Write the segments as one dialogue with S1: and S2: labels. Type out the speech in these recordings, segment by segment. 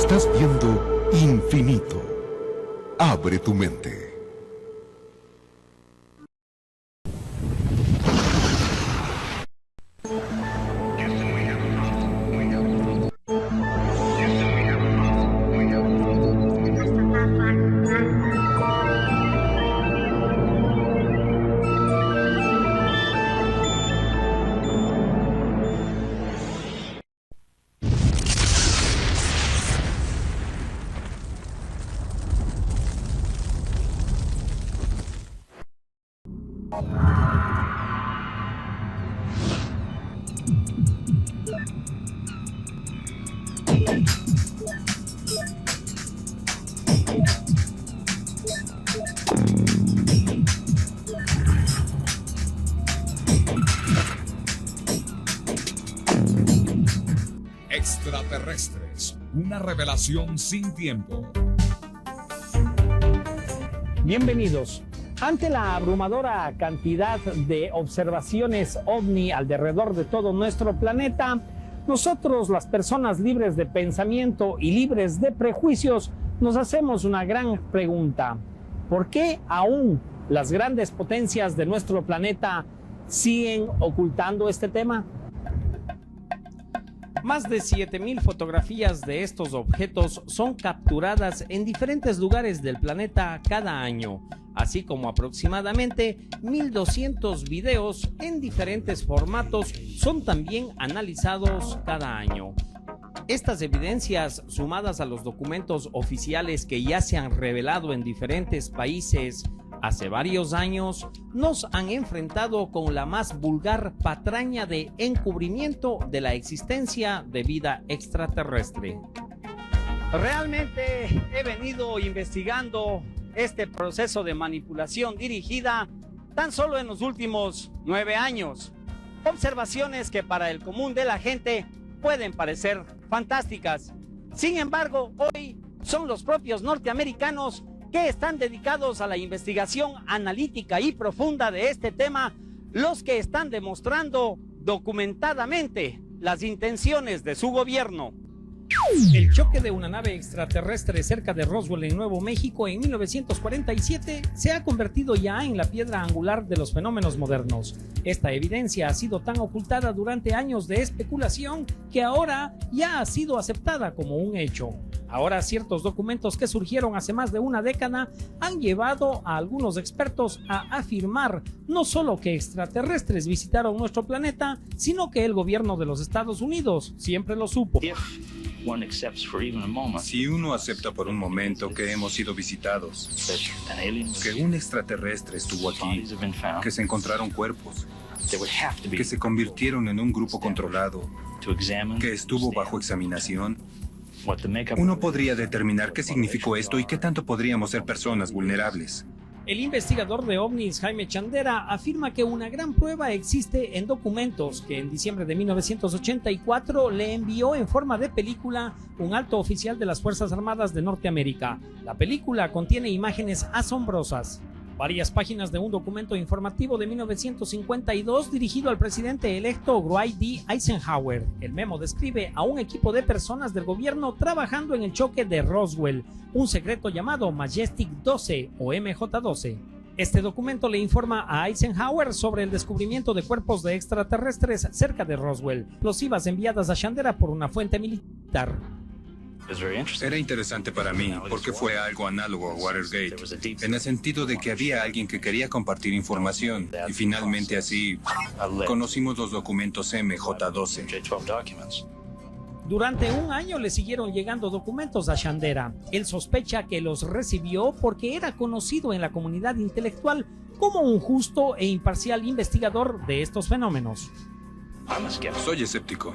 S1: Estás viendo Infinito. Abre tu mente.
S2: Extraterrestres, una revelación sin tiempo.
S3: Bienvenidos. Ante la abrumadora cantidad de observaciones OVNI alrededor de todo nuestro planeta, nosotros, las personas libres de pensamiento y libres de prejuicios, nos hacemos una gran pregunta. ¿Por qué aún las grandes potencias de nuestro planeta siguen ocultando este tema? Más de 7,000 fotografías de estos objetos son capturadas en diferentes lugares del planeta cada año, así como aproximadamente 1,200 videos en diferentes formatos son también analizados cada año. Estas evidencias, sumadas a los documentos oficiales que ya se han revelado en diferentes países hace varios años, nos han enfrentado con la más vulgar patraña de encubrimiento de la existencia de vida extraterrestre. Realmente he venido investigando este proceso de manipulación dirigida tan solo en los últimos 9 años. Observaciones que para el común de la gente pueden parecer fantásticas. Sin embargo, hoy son los propios norteamericanos que están dedicados a la investigación analítica y profunda de este tema, los que están demostrando documentadamente las intenciones de su gobierno. El choque de una nave extraterrestre cerca de Roswell, en Nuevo México, en 1947, se ha convertido ya en la piedra angular de los fenómenos modernos. Esta evidencia ha sido tan ocultada durante años de especulación que ahora ya ha sido aceptada como un hecho. Ahora, ciertos documentos que surgieron hace más de una década han llevado a algunos expertos a afirmar no solo que extraterrestres visitaron nuestro planeta, sino que el gobierno de los Estados Unidos siempre lo supo.
S4: Si uno acepta por un momento que hemos sido visitados, que un extraterrestre estuvo aquí, que se encontraron cuerpos, que se convirtieron en un grupo controlado, que estuvo bajo examinación, uno podría determinar qué significó esto y qué tanto podríamos ser personas vulnerables.
S3: El investigador de ovnis Jaime Chandera afirma que una gran prueba existe en documentos que en diciembre de 1984 le envió en forma de película un alto oficial de las Fuerzas Armadas de Norteamérica. La película contiene imágenes asombrosas. Varias páginas de un documento informativo de 1952 dirigido al presidente electo Dwight D. Eisenhower. El memo describe a un equipo de personas del gobierno trabajando en el choque de Roswell, un secreto llamado Majestic 12 o MJ-12. Este documento le informa a Eisenhower sobre el descubrimiento de cuerpos de extraterrestres cerca de Roswell, explosivas enviadas a Chandera por una fuente militar.
S4: Era interesante para mí porque fue algo análogo a Watergate, en el sentido de que había alguien que quería compartir información y finalmente así conocimos los documentos MJ-12.
S3: Durante un año le siguieron llegando documentos a Chandera. Él sospecha que los recibió porque era conocido en la comunidad intelectual como un justo e imparcial investigador de estos fenómenos.
S4: Soy escéptico.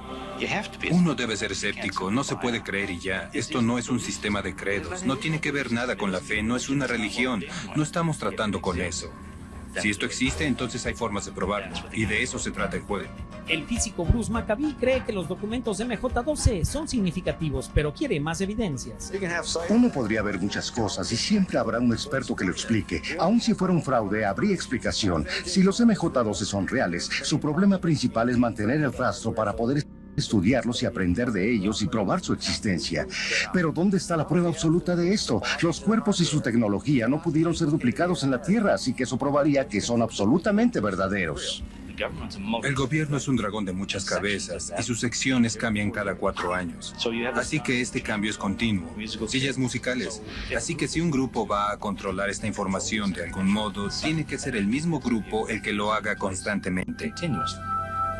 S4: Uno debe ser escéptico, no se puede creer y ya. Esto no es un sistema de credos, no tiene que ver nada con la fe, no es una religión, no estamos tratando con eso. Si esto existe, entonces hay formas de probarlo, y de eso se trata el juego.
S3: El físico Bruce Maccabee cree que los documentos MJ-12 son significativos, pero quiere más evidencias.
S5: Uno podría ver muchas cosas y siempre habrá un experto que lo explique. Aun si fuera un fraude, habría explicación. Si los MJ-12 son reales, su problema principal es mantener el rastro para poder estudiarlos y aprender de ellos y probar su existencia. Pero ¿dónde está la prueba absoluta de esto? Los cuerpos y su tecnología no pudieron ser duplicados en la Tierra, así que eso probaría que son absolutamente verdaderos.
S4: El gobierno es un dragón de muchas cabezas y sus secciones cambian cada 4 años. Así que este cambio es continuo. Sillas musicales. Así que si un grupo va a controlar esta información de algún modo, tiene que ser el mismo grupo el que lo haga constantemente.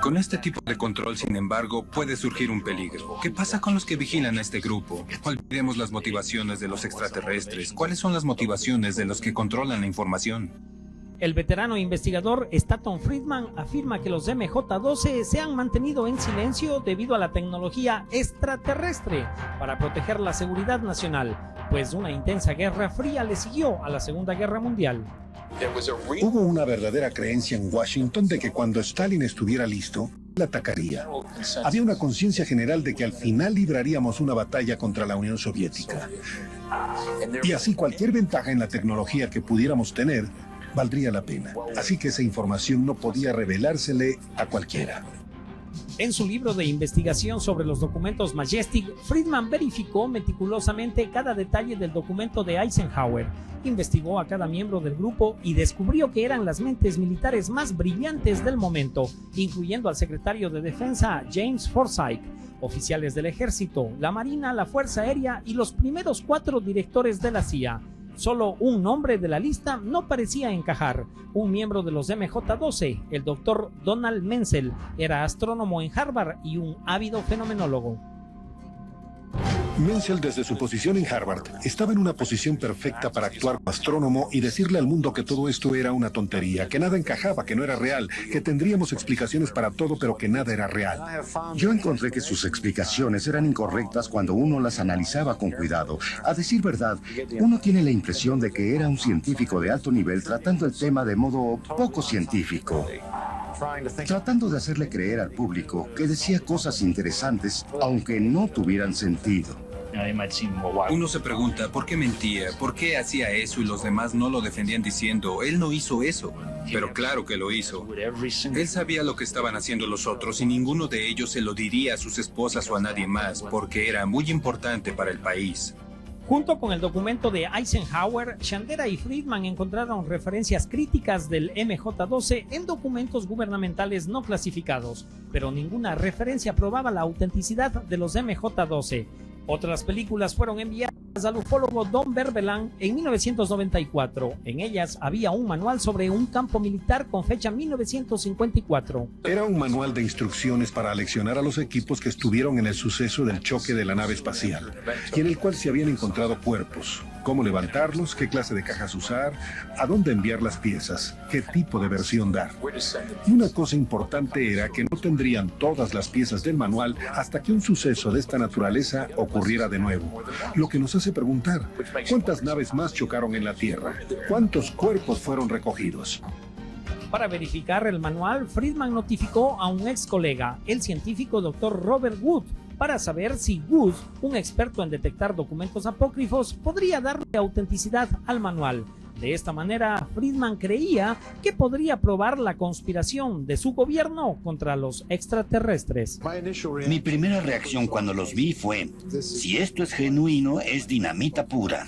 S4: Con este tipo de control, sin embargo, puede surgir un peligro. ¿Qué pasa con los que vigilan a este grupo? Olvidemos las motivaciones de los extraterrestres. ¿Cuáles son las motivaciones de los que controlan la información?
S6: El veterano investigador Stanton Friedman afirma que los MJ-12 se han mantenido en silencio debido a la tecnología extraterrestre para proteger la seguridad nacional, pues una intensa guerra fría le siguió a la Segunda Guerra Mundial.
S7: Hubo una verdadera creencia en Washington de que cuando Stalin estuviera listo, la atacaría. Había una conciencia general de que al final libraríamos una batalla contra la Unión Soviética. Y así cualquier ventaja en la tecnología que pudiéramos tener valdría la pena. Así que esa información no podía revelársele a cualquiera.
S6: En su libro de investigación sobre los documentos Majestic, Friedman verificó meticulosamente cada detalle del documento de Eisenhower, investigó a cada miembro del grupo y descubrió que eran las mentes militares más brillantes del momento, incluyendo al secretario de Defensa James Forsyth, oficiales del Ejército, la Marina, la Fuerza Aérea y los primeros 4 directores de la CIA. Solo un nombre de la lista no parecía encajar. Un miembro de los MJ-12, el Dr. Donald Menzel, era astrónomo en Harvard y un ávido fenomenólogo.
S7: Menzel, desde su posición en Harvard, estaba en una posición perfecta para actuar como astrónomo y decirle al mundo que todo esto era una tontería, que nada encajaba, que no era real, que tendríamos explicaciones para todo, pero que nada era real.
S5: Yo encontré que sus explicaciones eran incorrectas cuando uno las analizaba con cuidado. A decir verdad, uno tiene la impresión de que era un científico de alto nivel tratando el tema de modo poco científico, tratando de hacerle creer al público que decía cosas interesantes, aunque no tuvieran sentido.
S4: Uno se pregunta por qué mentía, por qué hacía eso y los demás no lo defendían diciendo, él no hizo eso. Pero claro que lo hizo. Él sabía lo que estaban haciendo los otros y ninguno de ellos se lo diría a sus esposas o a nadie más, porque era muy importante para el país.
S6: Junto con el documento de Eisenhower, Shandera y Friedman encontraron referencias críticas del MJ-12 en documentos gubernamentales no clasificados, pero ninguna referencia probaba la autenticidad de los MJ-12. Otras películas fueron enviadas al ufólogo Don Verbelan en 1994. En ellas había un manual sobre un campo militar con fecha 1954.
S7: Era un manual de instrucciones para aleccionar a los equipos que estuvieron en el suceso del choque de la nave espacial, y en el cual se habían encontrado cuerpos, cómo levantarlos, qué clase de cajas usar, a dónde enviar las piezas, qué tipo de versión dar. Y una cosa importante era que no tendrían todas las piezas del manual hasta que un suceso de esta naturaleza ocurriera de nuevo, lo que nos hace preguntar, ¿cuántas naves más chocaron en la Tierra? ¿Cuántos cuerpos fueron recogidos?
S6: Para verificar el manual, Friedman notificó a un ex colega, el científico Dr. Robert Wood, para saber si Wood, un experto en detectar documentos apócrifos, podría darle autenticidad al manual. De esta manera, Friedman creía que podría probar la conspiración de su gobierno contra los extraterrestres.
S8: Mi primera reacción cuando los vi fue, si esto es genuino, es dinamita pura.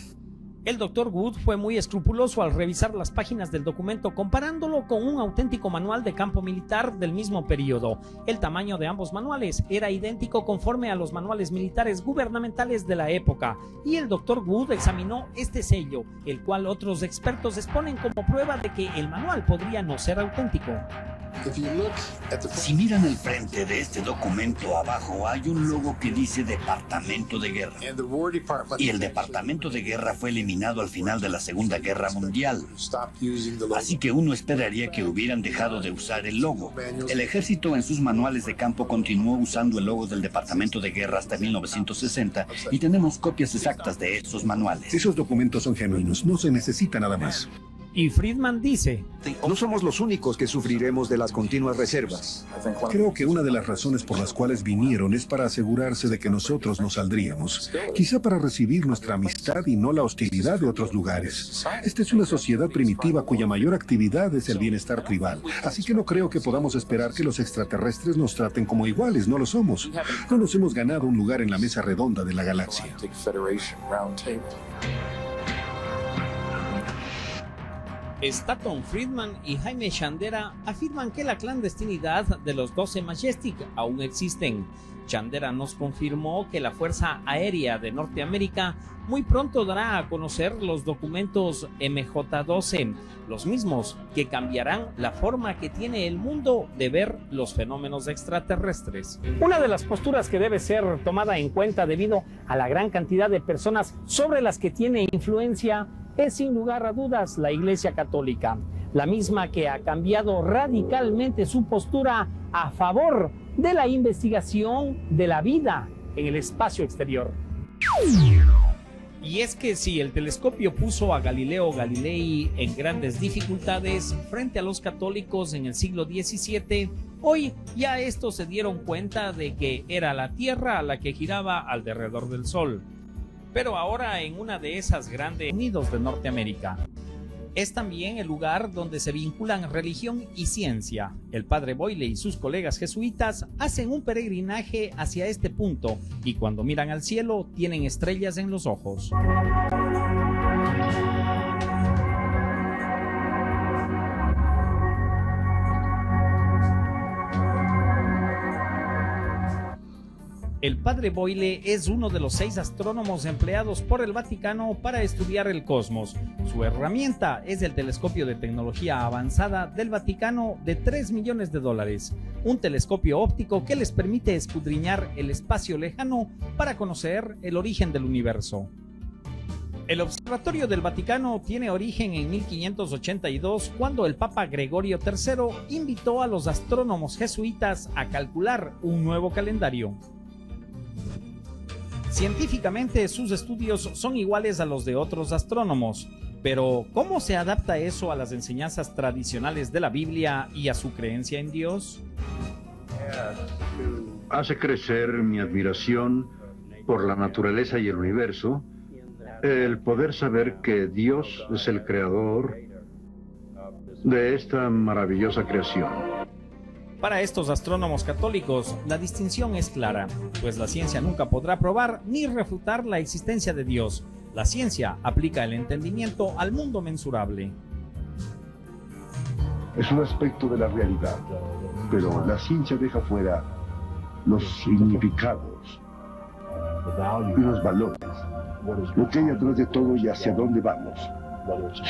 S6: El Dr. Wood fue muy escrupuloso al revisar las páginas del documento, comparándolo con un auténtico manual de campo militar del mismo periodo. El tamaño de ambos manuales era idéntico conforme a los manuales militares gubernamentales de la época, y el Dr. Wood examinó este sello, el cual otros expertos exponen como prueba de que el manual podría no ser auténtico.
S8: Si miran el frente de este documento, abajo hay un logo que dice Departamento de Guerra. Y el Departamento de Guerra fue eliminado al final de la Segunda Guerra Mundial. Así que uno esperaría que hubieran dejado de usar el logo. El ejército en sus manuales de campo continuó usando el logo del Departamento de Guerra hasta 1960 y tenemos copias exactas de esos manuales.
S7: Esos documentos son genuinos, no se necesita nada más.
S6: Y Friedman dice:
S9: no somos los únicos que sufriremos de las continuas reservas.
S7: Creo que una de las razones por las cuales vinieron es para asegurarse de que nosotros nos saldríamos. Quizá para recibir nuestra amistad y no la hostilidad de otros lugares. Esta es una sociedad primitiva cuya mayor actividad es el bienestar tribal. Así que no creo que podamos esperar que los extraterrestres nos traten como iguales. No lo somos. No nos hemos ganado un lugar en la mesa redonda de la galaxia.
S6: Stanton Friedman y Jaime Chandera afirman que la clandestinidad de los 12 Majestic aún existen. Chandera nos confirmó que la Fuerza Aérea de Norteamérica muy pronto dará a conocer los documentos MJ-12, los mismos que cambiarán la forma que tiene el mundo de ver los fenómenos extraterrestres. Una de las posturas que debe ser tomada en cuenta debido a la gran cantidad de personas sobre las que tiene influencia es sin lugar a dudas la Iglesia Católica, la misma que ha cambiado radicalmente su postura a favor de la investigación de la vida en el espacio exterior. Y es que si el telescopio puso a Galileo Galilei en grandes dificultades frente a los católicos en el siglo XVII, hoy ya estos se dieron cuenta de que era la Tierra la que giraba alrededor del Sol. Pero ahora en una de esas grandes nidos de Norteamérica. Es también el lugar donde se vinculan religión y ciencia. El padre Boyle y sus colegas jesuitas hacen un peregrinaje hacia este punto y cuando miran al cielo tienen estrellas en los ojos. El padre Boyle es uno de los 6 astrónomos empleados por el Vaticano para estudiar el cosmos. Su herramienta es el telescopio de tecnología avanzada del Vaticano de $3 millones, un telescopio óptico que les permite escudriñar el espacio lejano para conocer el origen del universo. El Observatorio del Vaticano tiene origen en 1582, cuando el Papa Gregorio III invitó a los astrónomos jesuitas a calcular un nuevo calendario. Científicamente, sus estudios son iguales a los de otros astrónomos, pero ¿cómo se adapta eso a las enseñanzas tradicionales de la Biblia y a su creencia en Dios?
S10: Hace crecer mi admiración por la naturaleza y el universo, el poder saber que Dios es el creador de esta maravillosa creación.
S6: Para estos astrónomos católicos, la distinción es clara, pues la ciencia nunca podrá probar ni refutar la existencia de Dios. La ciencia aplica el entendimiento al mundo mensurable.
S5: Es un aspecto de la realidad, pero la ciencia deja fuera los significados y los valores, lo que hay atrás de todo y hacia dónde vamos,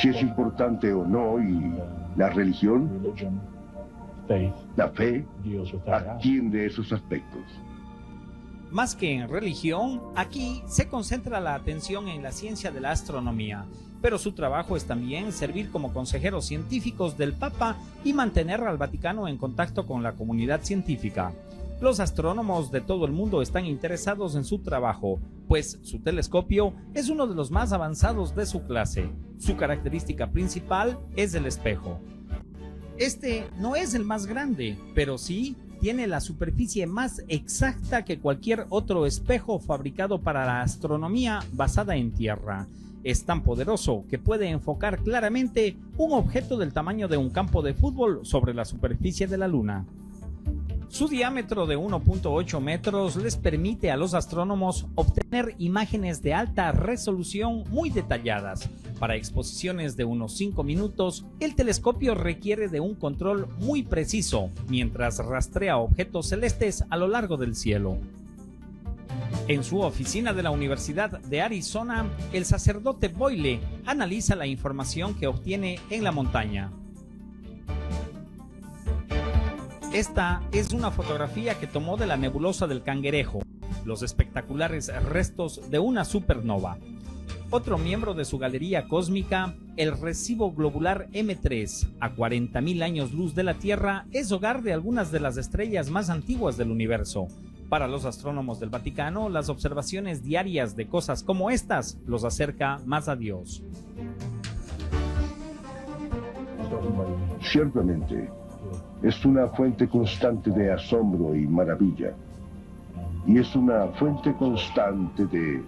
S5: si es importante o no, y la religión, la fe, atiende esos aspectos.
S6: Más que en religión, aquí se concentra la atención en la ciencia de la astronomía, pero su trabajo es también servir como consejeros científicos del Papa y mantener al Vaticano en contacto con la comunidad científica. Los astrónomos de todo el mundo están interesados en su trabajo, pues su telescopio es uno de los más avanzados de su clase. Su característica principal es el espejo. Este no es el más grande, pero sí tiene la superficie más exacta que cualquier otro espejo fabricado para la astronomía basada en tierra. Es tan poderoso que puede enfocar claramente un objeto del tamaño de un campo de fútbol sobre la superficie de la Luna. Su diámetro de 1.8 metros les permite a los astrónomos obtener imágenes de alta resolución muy detalladas. Para exposiciones de unos 5 minutos, el telescopio requiere de un control muy preciso, mientras rastrea objetos celestes a lo largo del cielo. En su oficina de la Universidad de Arizona, el sacerdote Boyle analiza la información que obtiene en la montaña. Esta es una fotografía que tomó de la nebulosa del Cangrejo, los espectaculares restos de una supernova. Otro miembro de su galería cósmica, el recibo globular M3, a 40.000 años luz de la Tierra, es hogar de algunas de las estrellas más antiguas del universo. Para los astrónomos del Vaticano, las observaciones diarias de cosas como estas los acerca más a Dios.
S5: Ciertamente, es una fuente constante de asombro y maravilla. Y es una fuente constante de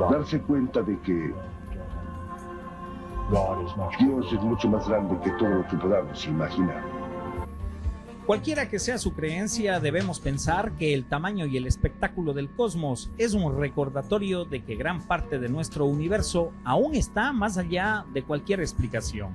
S5: darse cuenta de que Dios es mucho más grande que todo lo que podamos imaginar.
S6: Cualquiera que sea su creencia, debemos pensar que el tamaño y el espectáculo del cosmos es un recordatorio de que gran parte de nuestro universo aún está más allá de cualquier explicación.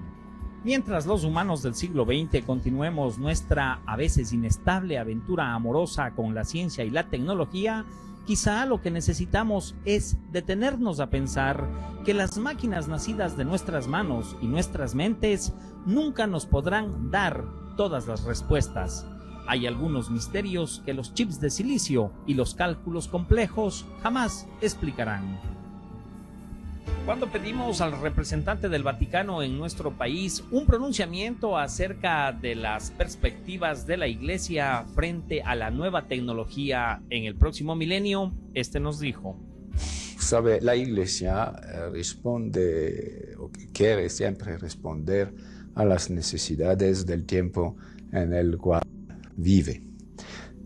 S6: Mientras los humanos del siglo XX continuemos nuestra a veces inestable aventura amorosa con la ciencia y la tecnología, quizá lo que necesitamos es detenernos a pensar que las máquinas nacidas de nuestras manos y nuestras mentes nunca nos podrán dar todas las respuestas. Hay algunos misterios que los chips de silicio y los cálculos complejos jamás explicarán. Cuando pedimos al representante del Vaticano en nuestro país un pronunciamiento acerca de las perspectivas de la Iglesia frente a la nueva tecnología en el próximo milenio, este nos dijo:
S11: Sabe, la Iglesia responde o quiere siempre responder a las necesidades del tiempo en el cual vive.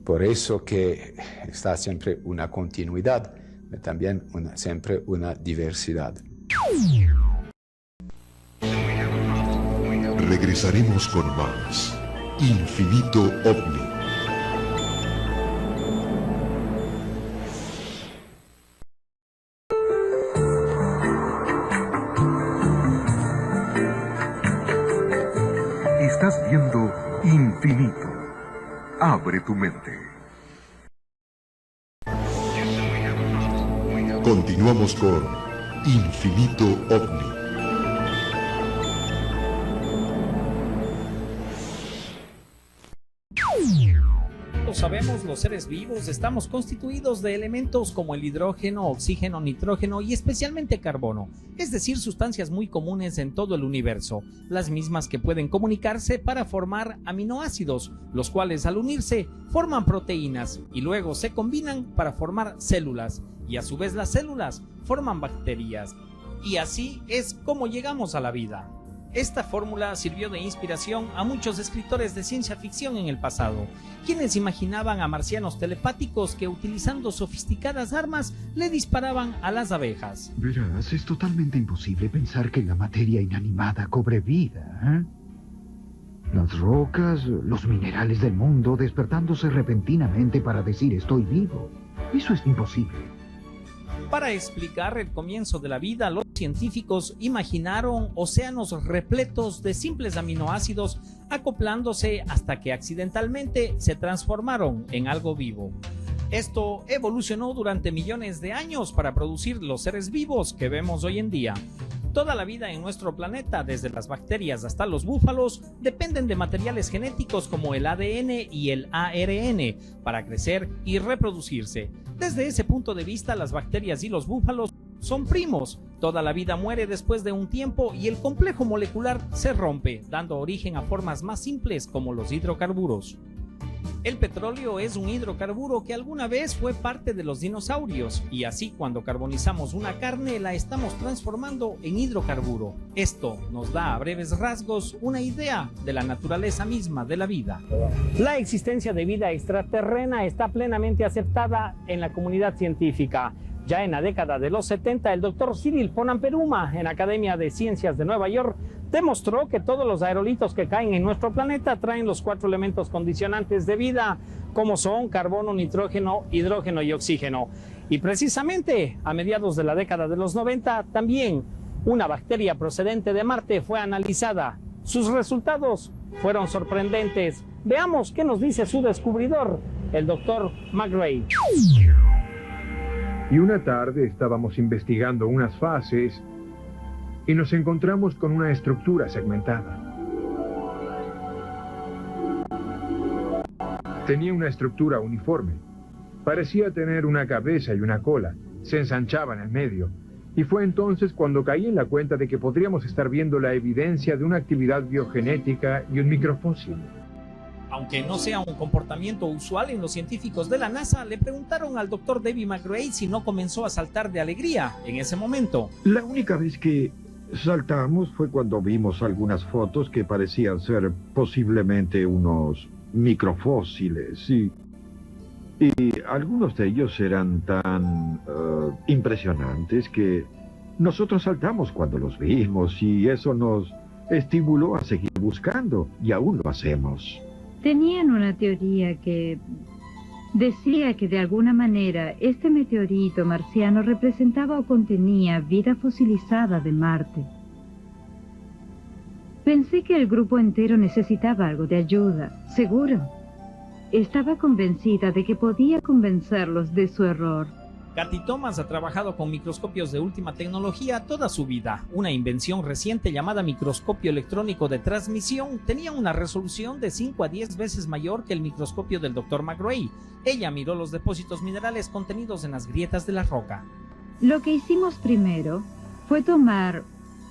S11: Por eso que está siempre una continuidad, pero también siempre una diversidad.
S1: Regresaremos con más Infinito OVNI. Estás viendo Infinito. Abre tu mente. Continuamos con Infinito OVNI.
S6: Sabemos, los seres vivos estamos constituidos de elementos como el hidrógeno, oxígeno, nitrógeno y especialmente carbono, es decir, sustancias muy comunes en todo el universo, las mismas que pueden comunicarse para formar aminoácidos, los cuales al unirse forman proteínas y luego se combinan para formar células, y a su vez las células forman bacterias, y así es como llegamos a la vida. Esta fórmula sirvió de inspiración a muchos escritores de ciencia ficción en el pasado, quienes imaginaban a marcianos telepáticos que utilizando sofisticadas armas le disparaban a las abejas.
S12: Verás, es totalmente imposible pensar que la materia inanimada cobre vida, ¿eh? Las rocas, los minerales del mundo despertándose repentinamente para decir estoy vivo. Eso es imposible.
S6: Para explicar el comienzo de la vida, los científicos imaginaron océanos repletos de simples aminoácidos acoplándose hasta que accidentalmente se transformaron en algo vivo. Esto evolucionó durante millones de años para producir los seres vivos que vemos hoy en día. Toda la vida en nuestro planeta, desde las bacterias hasta los búfalos, dependen de materiales genéticos como el ADN y el ARN para crecer y reproducirse. Desde ese punto de vista, las bacterias y los búfalos son primos. Toda la vida muere después de un tiempo y el complejo molecular se rompe, dando origen a formas más simples como los hidrocarburos. El petróleo es un hidrocarburo que alguna vez fue parte de los dinosaurios y así cuando carbonizamos una carne la estamos transformando en hidrocarburo. Esto nos da a breves rasgos una idea de la naturaleza misma de la vida.
S3: La existencia de vida extraterrena está plenamente aceptada en la comunidad científica. Ya en la década de los 70, el doctor Cyril von Amperuma, en la Academia de Ciencias de Nueva York, demostró que todos los aerolitos que caen en nuestro planeta traen los 4 elementos condicionantes de vida, como son carbono, nitrógeno, hidrógeno y oxígeno. Y precisamente a mediados de la década de los 90, también una bacteria procedente de Marte fue analizada. Sus resultados fueron sorprendentes. Veamos qué nos dice su descubridor, el doctor McRae.
S13: Y una tarde estábamos investigando unas fases y nos encontramos con una estructura segmentada. Tenía una estructura uniforme. Parecía tener una cabeza y una cola. Se ensanchaba en el medio. Y fue entonces cuando caí en la cuenta de que podríamos estar viendo la evidencia de una actividad biogenética y un microfósil.
S6: Aunque no sea un comportamiento usual en los científicos de la NASA, le preguntaron al Dr. David McRae si no comenzó a saltar de alegría en ese momento.
S12: La única vez que
S13: saltamos fue cuando vimos algunas fotos que parecían ser posiblemente unos microfósiles y algunos de ellos eran tan impresionantes que nosotros saltamos cuando los vimos y eso nos estimuló a seguir buscando y aún lo hacemos.
S14: Tenían una teoría que decía que de alguna manera este meteorito marciano representaba o contenía vida fosilizada de Marte. Pensé que el grupo entero necesitaba algo de ayuda, seguro. Estaba convencida de que podía convencerlos de su error.
S6: Cathy Thomas ha trabajado con microscopios de última tecnología toda su vida. Una invención reciente llamada microscopio electrónico de transmisión tenía una resolución de 5 a 10 veces mayor que el microscopio del Dr. McRae. Ella miró los depósitos minerales contenidos en las grietas de la roca.
S14: Lo que hicimos primero fue tomar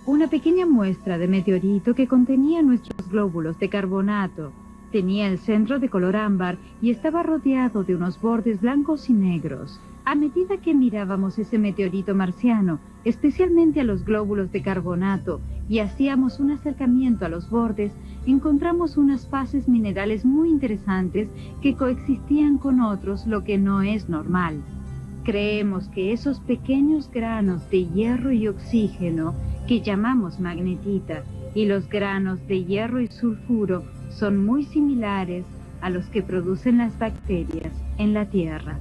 S14: una pequeña muestra de meteorito que contenía nuestros glóbulos de carbonato. Tenía el centro de color ámbar y estaba rodeado de unos bordes blancos y negros. A medida que mirábamos ese meteorito marciano, especialmente a los glóbulos de carbonato, y hacíamos un acercamiento a los bordes, encontramos unas fases minerales muy interesantes que coexistían con otros, lo que no es normal. Creemos que esos pequeños granos de hierro y oxígeno, que llamamos magnetita, y los granos de hierro y sulfuro son muy similares a los que producen las bacterias en la Tierra.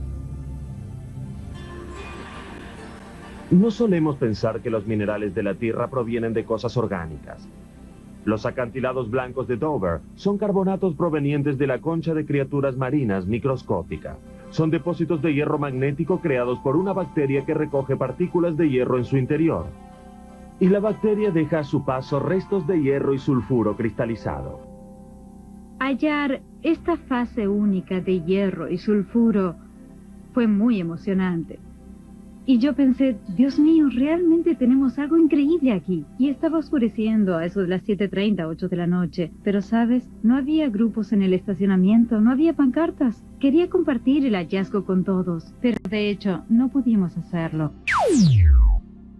S15: No solemos pensar que los minerales de la Tierra provienen de cosas orgánicas. Los acantilados blancos de Dover son carbonatos provenientes de la concha de criaturas marinas microscópica. Son depósitos de hierro magnético creados por una bacteria que recoge partículas de hierro en su interior. Y la bacteria deja a su paso restos de hierro y sulfuro cristalizado.
S14: Hallar esta fase única de hierro y sulfuro fue muy emocionante. Y yo pensé, Dios mío, realmente tenemos algo increíble aquí. Y estaba oscureciendo a eso de las 7:30, 8 de la noche. Pero, ¿sabes? No había grupos en el estacionamiento, no había pancartas. Quería compartir el hallazgo con todos, pero de hecho, no pudimos hacerlo.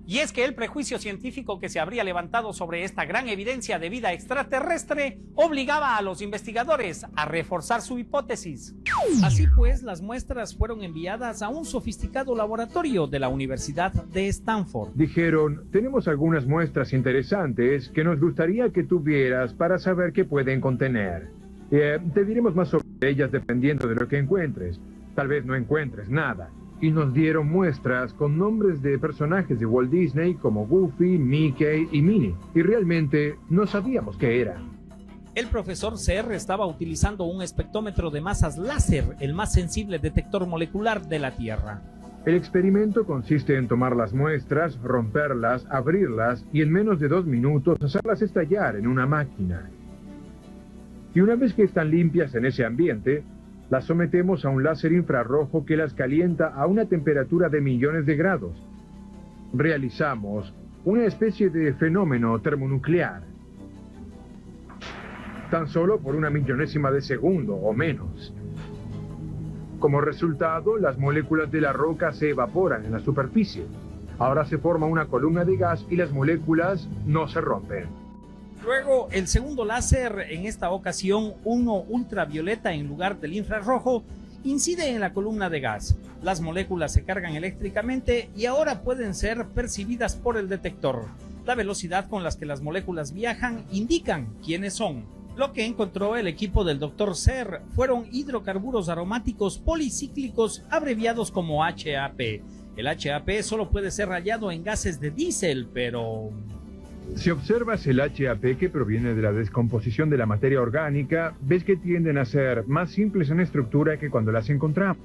S6: Y es que el prejuicio científico que se habría levantado sobre esta gran evidencia de vida extraterrestre obligaba a los investigadores a reforzar su hipótesis. Así pues, las muestras fueron enviadas a un sofisticado laboratorio de la Universidad de Stanford.
S13: Dijeron, tenemos algunas muestras interesantes que nos gustaría que tuvieras para saber qué pueden contener. Te diremos más sobre ellas dependiendo de lo que encuentres. Tal vez no encuentres nada. Y nos dieron muestras con nombres de personajes de Walt Disney como Goofy, Mickey y Minnie. Y realmente no sabíamos qué era.
S6: El profesor Serre estaba utilizando un espectrómetro de masas láser, el más sensible detector molecular de la Tierra.
S13: El experimento consiste en tomar las muestras, romperlas, abrirlas y en menos de 2 minutos hacerlas estallar en una máquina. Y una vez que están limpias en ese ambiente, las sometemos a un láser infrarrojo que las calienta a una temperatura de millones de grados. Realizamos una especie de fenómeno termonuclear. Tan solo por 1 millonésima de segundo o menos. Como resultado, las moléculas de la roca se evaporan en la superficie. Ahora se forma una columna de gas y las moléculas no se rompen.
S6: Luego, el segundo láser, en esta ocasión uno ultravioleta en lugar del infrarrojo, incide en la columna de gas. Las moléculas se cargan eléctricamente y ahora pueden ser percibidas por el detector. La velocidad con las que las moléculas viajan indican quiénes son. Lo que encontró el equipo del Dr. Serre fueron hidrocarburos aromáticos policíclicos abreviados como HAP. El HAP solo puede ser hallado en gases de diésel, pero...
S13: Si observas el HAP que proviene de la descomposición de la materia orgánica, ves que tienden a ser más simples en estructura que cuando las encontramos.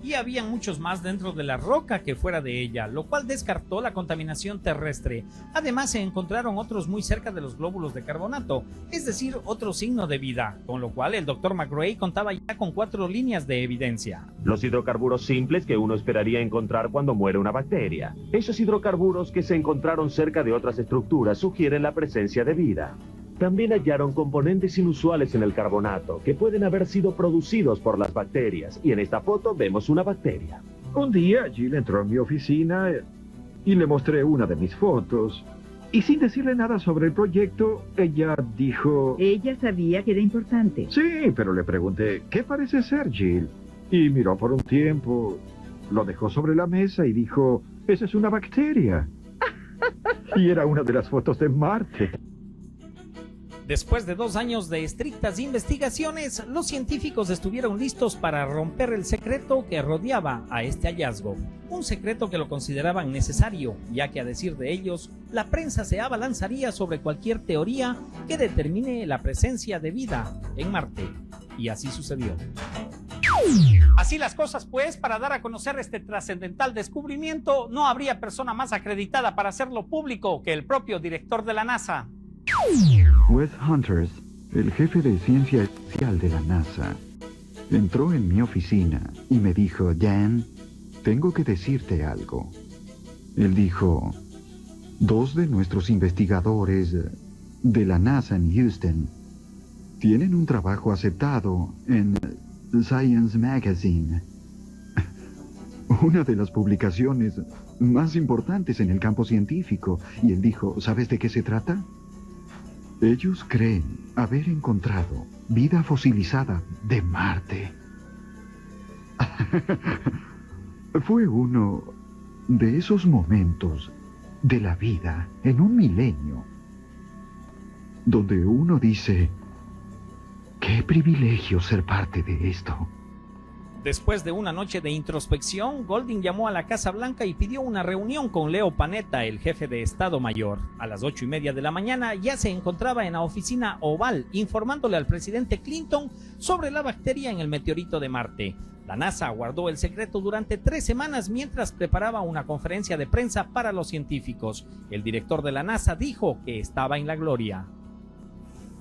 S6: Y había muchos más dentro de la roca que fuera de ella, lo cual descartó la contaminación terrestre. Además, se encontraron otros muy cerca de los glóbulos de carbonato, es decir, otro signo de vida, con lo cual el Dr. McRae contaba ya con 4 líneas de evidencia.
S15: Los hidrocarburos simples que uno esperaría encontrar cuando muere una bacteria. Esos hidrocarburos que se encontraron cerca de otras estructuras sugieren la presencia de vida. También hallaron componentes inusuales en el carbonato que pueden haber sido producidos por las bacterias, y en esta foto vemos una bacteria.
S13: Un día Jill entró en mi oficina y le mostré una de mis fotos.
S12: Y sin decirle nada sobre el proyecto, ella dijo...
S14: Ella sabía que era importante.
S12: Sí, pero le pregunté, ¿qué parece ser, Jill? Y miró por un tiempo, lo dejó sobre la mesa y dijo, esa es una bacteria. Y era una de las fotos de Marte.
S6: Después de 2 años de estrictas investigaciones, los científicos estuvieron listos para romper el secreto que rodeaba a este hallazgo. Un secreto que lo consideraban necesario, ya que a decir de ellos, la prensa se abalanzaría sobre cualquier teoría que determine la presencia de vida en Marte. Y así sucedió.
S3: Así las cosas, pues, para dar a conocer este trascendental descubrimiento, no habría persona más acreditada para hacerlo público que el propio director de la NASA.
S12: Wes Hunters, el jefe de ciencia espacial de la NASA, entró en mi oficina y me dijo, Dan, tengo que decirte algo. Él dijo, 2 de nuestros investigadores de la NASA en Houston tienen un trabajo aceptado en Science Magazine, una de las publicaciones más importantes en el campo científico. Y él dijo, ¿sabes de qué se trata? Ellos creen haber encontrado vida fosilizada de Marte. Fue uno de esos momentos de la vida en un milenio donde uno dice, qué privilegio ser parte de esto.
S6: Después de una noche de introspección, Golding llamó a la Casa Blanca y pidió una reunión con Leo Panetta, el jefe de Estado Mayor. A las 8:30 de la mañana ya se encontraba en la oficina Oval, informándole al presidente Clinton sobre la bacteria en el meteorito de Marte. La NASA guardó el secreto durante 3 semanas mientras preparaba una conferencia de prensa para los científicos. El director de la NASA dijo que estaba en la gloria.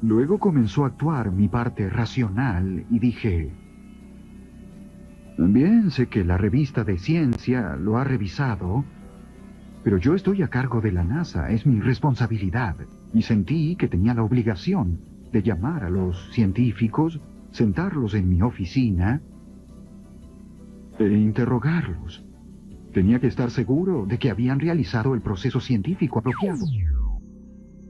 S12: Luego comenzó a actuar mi parte racional y dije... Bien, sé que la revista de ciencia lo ha revisado, pero yo estoy a cargo de la NASA, es mi responsabilidad. Y sentí que tenía la obligación de llamar a los científicos, sentarlos en mi oficina e interrogarlos. Tenía que estar seguro de que habían realizado el proceso científico apropiado.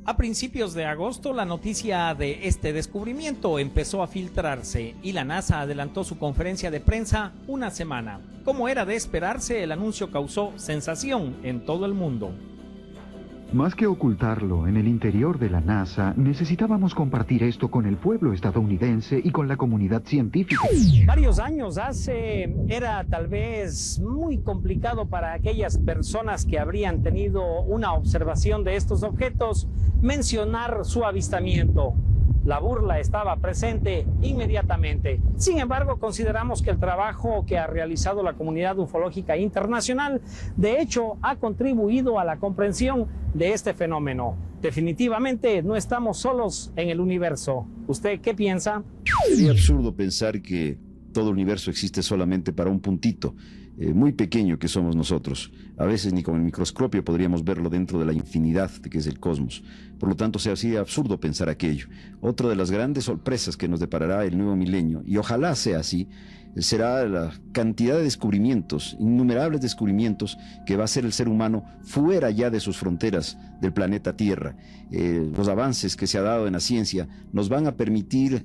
S6: A principios de agosto, la noticia de este descubrimiento empezó a filtrarse y la NASA adelantó su conferencia de prensa una semana. Como era de esperarse, el anuncio causó sensación en todo el mundo.
S12: Más que ocultarlo en el interior de la NASA, necesitábamos compartir esto con el pueblo estadounidense y con la comunidad científica.
S3: Varios años hace, era tal vez muy complicado para aquellas personas que habrían tenido una observación de estos objetos mencionar su avistamiento. La burla estaba presente inmediatamente. Sin embargo, consideramos que el trabajo que ha realizado la comunidad ufológica internacional, de hecho, ha contribuido a la comprensión de este fenómeno. Definitivamente no estamos solos en el universo. ¿Usted qué piensa?
S16: Sería absurdo pensar que todo el universo existe solamente para un puntito muy pequeño que somos nosotros. A veces ni con el microscopio podríamos verlo dentro de la infinidad que es el cosmos. Por lo tanto, sería absurdo pensar aquello. Otra de las grandes sorpresas que nos deparará el nuevo milenio, y ojalá sea así, será la cantidad de descubrimientos, innumerables descubrimientos que va a hacer el ser humano fuera ya de sus fronteras del planeta Tierra. Los avances que se ha dado en la ciencia nos van a permitir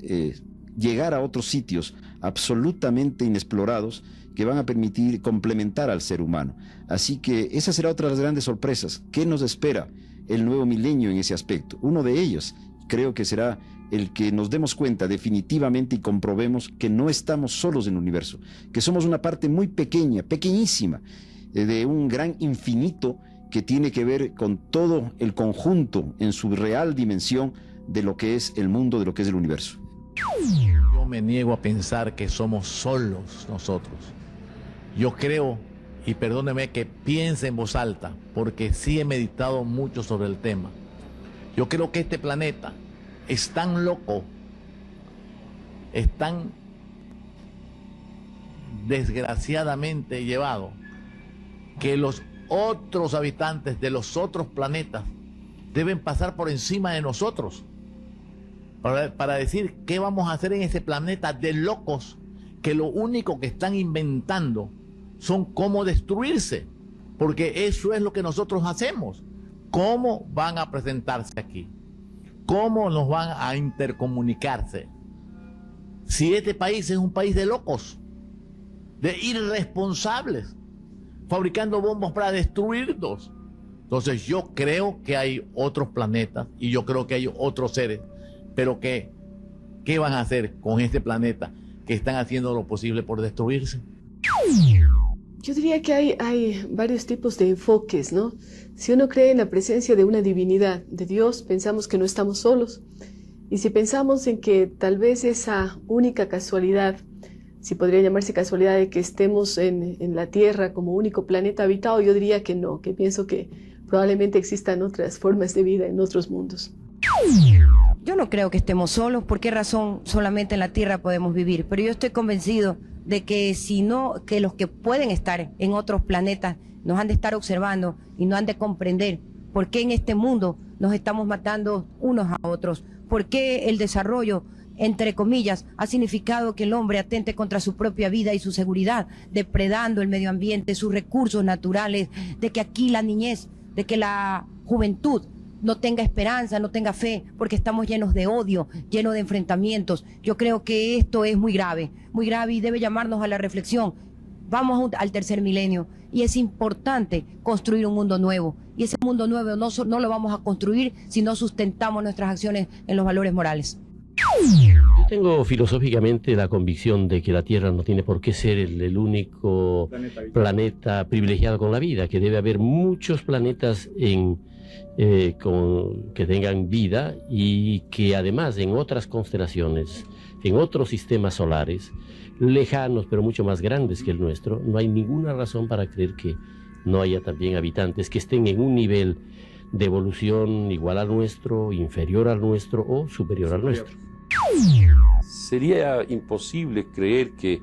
S16: llegar a otros sitios absolutamente inexplorados que van a permitir complementar al ser humano. Así que esa será otra de las grandes sorpresas. ¿Qué nos espera el nuevo milenio en ese aspecto? Uno de ellos creo que será el que nos demos cuenta definitivamente y comprobemos que no estamos solos en el universo, que somos una parte muy pequeña, pequeñísima, de un gran infinito que tiene que ver con todo el conjunto en su real dimensión de lo que es el mundo, de lo que es el universo.
S17: Yo me niego a pensar que somos solos nosotros. Yo creo, y perdóneme que piense en voz alta, porque sí he meditado mucho sobre el tema. Yo creo que este planeta es tan loco, es tan desgraciadamente llevado, que los otros habitantes de los otros planetas deben pasar por encima de nosotros para decir qué vamos a hacer en ese planeta de locos, que lo único que están inventando son cómo destruirse, porque eso es lo que nosotros hacemos. ¿Cómo van a presentarse aquí? ¿Cómo nos van a intercomunicarse? Si este país es un país de locos, de irresponsables, fabricando bombas para destruirnos. Entonces yo creo que hay otros planetas y yo creo que hay otros seres, pero ¿qué van a hacer con este planeta que están haciendo lo posible por destruirse?
S18: Yo diría que hay varios tipos de enfoques, ¿no? Si uno cree en la presencia de una divinidad, de Dios, pensamos que no estamos solos. Y si pensamos en que tal vez esa única casualidad, si podría llamarse casualidad de que estemos en la Tierra como único planeta habitado, yo diría que no, que pienso que probablemente existan otras formas de vida en otros mundos.
S19: Yo no creo que estemos solos. ¿Por qué razón solamente en la Tierra podemos vivir? Pero yo estoy convencido de que que los que pueden estar en otros planetas nos han de estar observando y nos han de comprender por qué en este mundo nos estamos matando unos a otros, por qué el desarrollo, entre comillas, ha significado que el hombre atente contra su propia vida y su seguridad, depredando el medio ambiente, sus recursos naturales, de que aquí la niñez, de que la juventud no tenga esperanza, no tenga fe, porque estamos llenos de odio, llenos de enfrentamientos. Yo creo que esto es muy grave y debe llamarnos a la reflexión. Vamos al tercer milenio y es importante construir un mundo nuevo. Y ese mundo nuevo no lo vamos a construir si no sustentamos nuestras acciones en los valores morales.
S20: Yo tengo filosóficamente la convicción de que la Tierra no tiene por qué ser el único planeta privilegiado con la vida, que debe haber muchos planetas que tengan vida y que además en otras constelaciones, en otros sistemas solares, lejanos pero mucho más grandes que el nuestro, no hay ninguna razón para creer que no haya también habitantes que estén en un nivel de evolución igual al nuestro, inferior al nuestro o superior al nuestro.
S21: Sería imposible creer que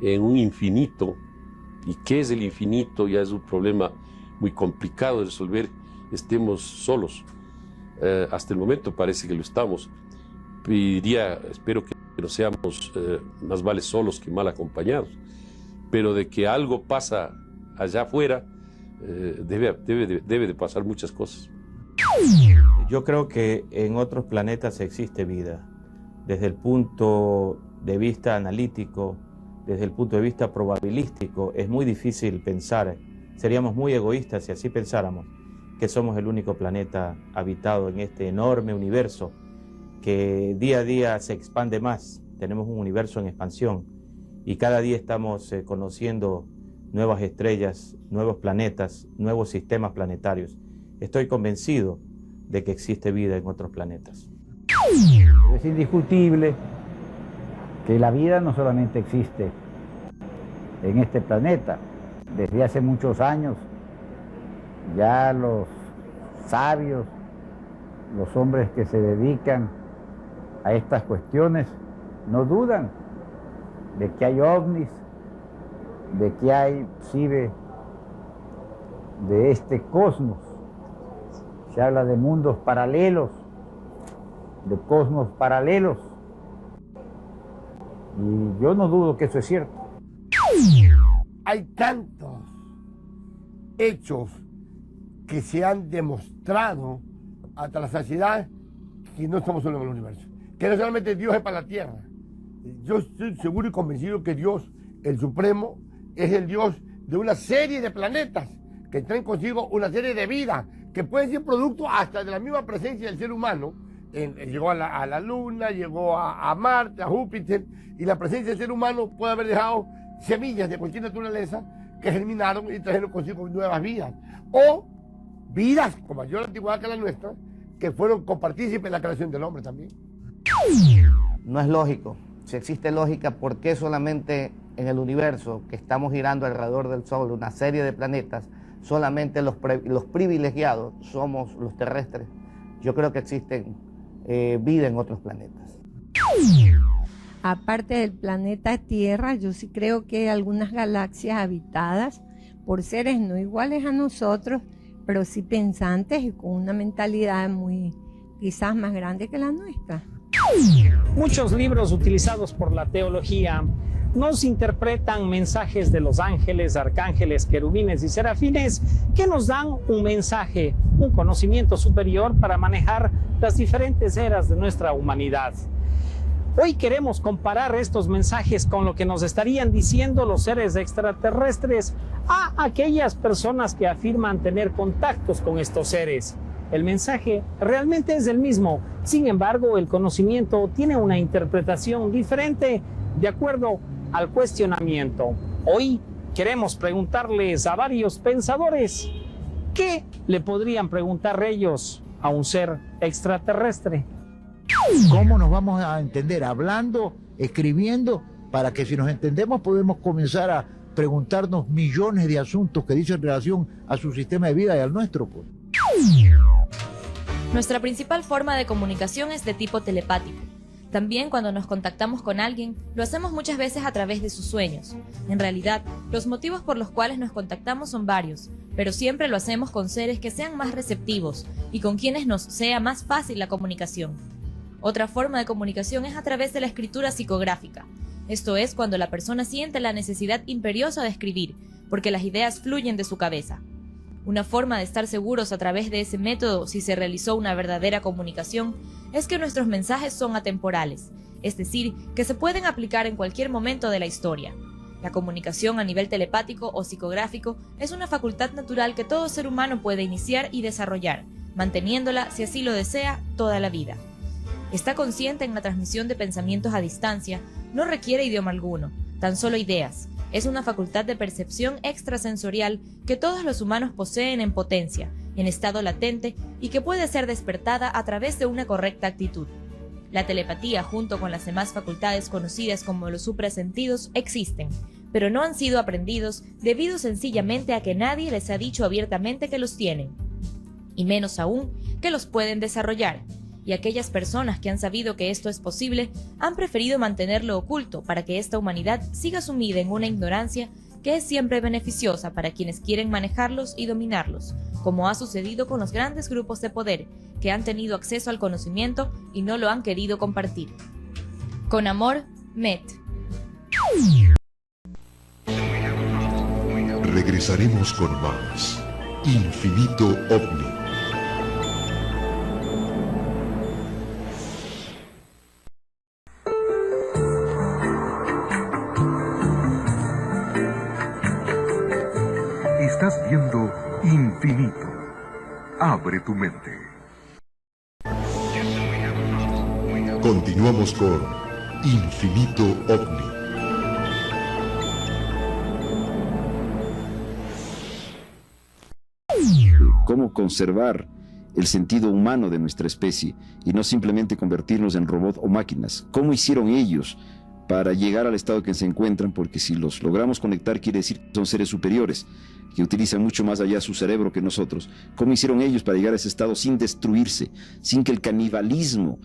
S21: en un infinito, y qué es el infinito ya es un problema muy complicado de resolver, estemos solos. Hasta el momento parece que lo estamos. Espero que no seamos más vale solos que mal acompañados, pero de que algo pasa allá afuera, debe de pasar muchas cosas.
S22: Yo creo que en otros planetas existe vida. Desde el punto de vista analítico, desde el punto de vista probabilístico, es muy difícil pensar, seríamos muy egoístas si así pensáramos, que somos el único planeta habitado en este enorme universo que día a día se expande más. Tenemos un universo en expansión y cada día estamos conociendo nuevas estrellas, nuevos planetas, nuevos sistemas planetarios. Estoy convencido de que existe vida en otros planetas.
S23: Es indiscutible que la vida no solamente existe en este planeta. Desde hace muchos años ya los sabios, los hombres que se dedican a estas cuestiones, no dudan de que hay ovnis, de que hay inclusive de este cosmos. Se habla de mundos paralelos, de cosmos paralelos. Y yo no dudo que eso es cierto.
S24: Hay tantos hechos que se han demostrado hasta la saciedad que no estamos solos en el universo. Que no solamente Dios es para la Tierra. Yo estoy seguro y convencido que Dios, el Supremo, es el Dios de una serie de planetas que traen consigo una serie de vida que pueden ser producto hasta de la misma presencia del ser humano. Llegó a la Luna, llegó a Marte, a Júpiter, y la presencia del ser humano puede haber dejado semillas de cualquier naturaleza que germinaron y trajeron consigo nuevas vidas. O vidas con mayor antigüedad que la nuestra, que fueron copartícipes en la creación del hombre también.
S25: No es lógico. Si existe lógica, ¿por qué solamente en el universo que estamos girando alrededor del Sol, una serie de planetas, solamente los privilegiados somos los terrestres? Yo creo que existen vida en otros planetas.
S26: Aparte del planeta Tierra, yo sí creo que hay algunas galaxias habitadas por seres no iguales a nosotros, pero sí pensantes y con una mentalidad quizás más grande que la nuestra.
S6: Muchos libros utilizados por la teología nos interpretan mensajes de los ángeles, arcángeles, querubines y serafines que nos dan un mensaje, un conocimiento superior para manejar las diferentes eras de nuestra humanidad. Hoy queremos comparar estos mensajes con lo que nos estarían diciendo los seres extraterrestres a aquellas personas que afirman tener contactos con estos seres. El mensaje realmente es el mismo, sin embargo, el conocimiento tiene una interpretación diferente de acuerdo al cuestionamiento. Hoy queremos preguntarles a varios pensadores qué le podrían preguntar ellos a un ser extraterrestre.
S2: ¿Cómo nos vamos a entender? Hablando, escribiendo, para que si nos entendemos podemos comenzar a preguntarnos millones de asuntos que dicen en relación a su sistema de vida y al nuestro, pues.
S4: Nuestra principal forma de comunicación es de tipo telepático. También cuando nos contactamos con alguien, lo hacemos muchas veces a través de sus sueños. En realidad, los motivos por los cuales nos contactamos son varios, pero siempre lo hacemos con seres que sean más receptivos y con quienes nos sea más fácil la comunicación. Otra forma de comunicación es a través de la escritura psicográfica. Esto es cuando la persona siente la necesidad imperiosa de escribir, porque las ideas fluyen de su cabeza. Una forma de estar seguros a través de ese método si se realizó una verdadera comunicación es que nuestros mensajes son atemporales, es decir, que se pueden aplicar en cualquier momento de la historia. La comunicación a nivel telepático o psicográfico es una facultad natural que todo ser humano puede iniciar y desarrollar, manteniéndola, si así lo desea, toda la vida. Está consciente en la transmisión de pensamientos a distancia, no requiere idioma alguno, tan solo ideas. Es una facultad de percepción extrasensorial que todos los humanos poseen en potencia, en estado latente y que puede ser despertada a través de una correcta actitud. La telepatía, junto con las demás facultades conocidas como los suprasentidos, existen, pero no han sido aprendidos debido sencillamente a que nadie les ha dicho abiertamente que los tienen, y menos aún que los pueden desarrollar. Y aquellas personas que han sabido que esto es posible han preferido mantenerlo oculto para que esta humanidad siga sumida en una ignorancia que es siempre beneficiosa para quienes quieren manejarlos y dominarlos, como ha sucedido con los grandes grupos de poder que han tenido acceso al conocimiento y no lo han querido compartir. Con amor, Met.
S1: Regresaremos con más Infinito OVNI. Estás viendo Infinito. Abre tu mente. Continuamos con Infinito OVNI.
S16: Cómo conservar el sentido humano de nuestra especie y no simplemente convertirnos en robots o máquinas. ¿Cómo hicieron ellos para llegar al estado que se encuentran? Porque si los logramos conectar quiere decir que son seres superiores, que utilizan mucho más allá su cerebro que nosotros. ¿Cómo hicieron ellos para llegar a ese estado sin destruirse, sin que el canibalismo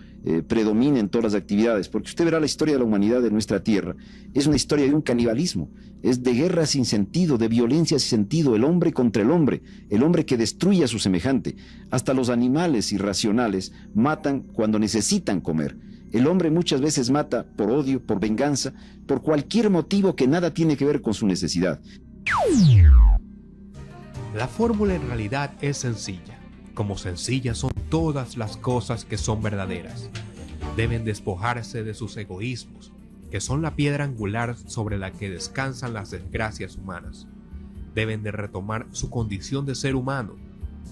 S16: predomine en todas las actividades? Porque usted verá la historia de la humanidad de nuestra tierra, es una historia de un canibalismo, es de guerra sin sentido, de violencia sin sentido, el hombre contra el hombre que destruye a su semejante. Hasta los animales irracionales matan cuando necesitan comer. El hombre muchas veces mata por odio, por venganza, por cualquier motivo que nada tiene que ver con su necesidad.
S7: La fórmula en realidad es sencilla, como sencillas son todas las cosas que son verdaderas. Deben despojarse de sus egoísmos, que son la piedra angular sobre la que descansan las desgracias humanas. Deben de retomar su condición de ser humano,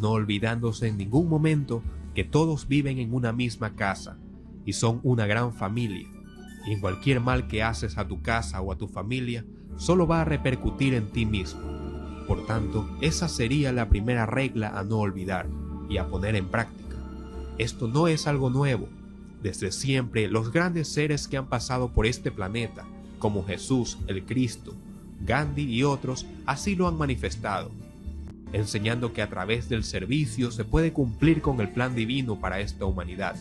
S7: no olvidándose en ningún momento que todos viven en una misma casa y son una gran familia, y en cualquier mal que haces a tu casa o a tu familia, solo va a repercutir en ti mismo. Por tanto, esa sería la primera regla a no olvidar y a poner en práctica. Esto no es algo nuevo. Desde siempre, los grandes seres que han pasado por este planeta, como Jesús, el Cristo, Gandhi y otros, así lo han manifestado, enseñando que a través del servicio se puede cumplir con el plan divino para esta humanidad.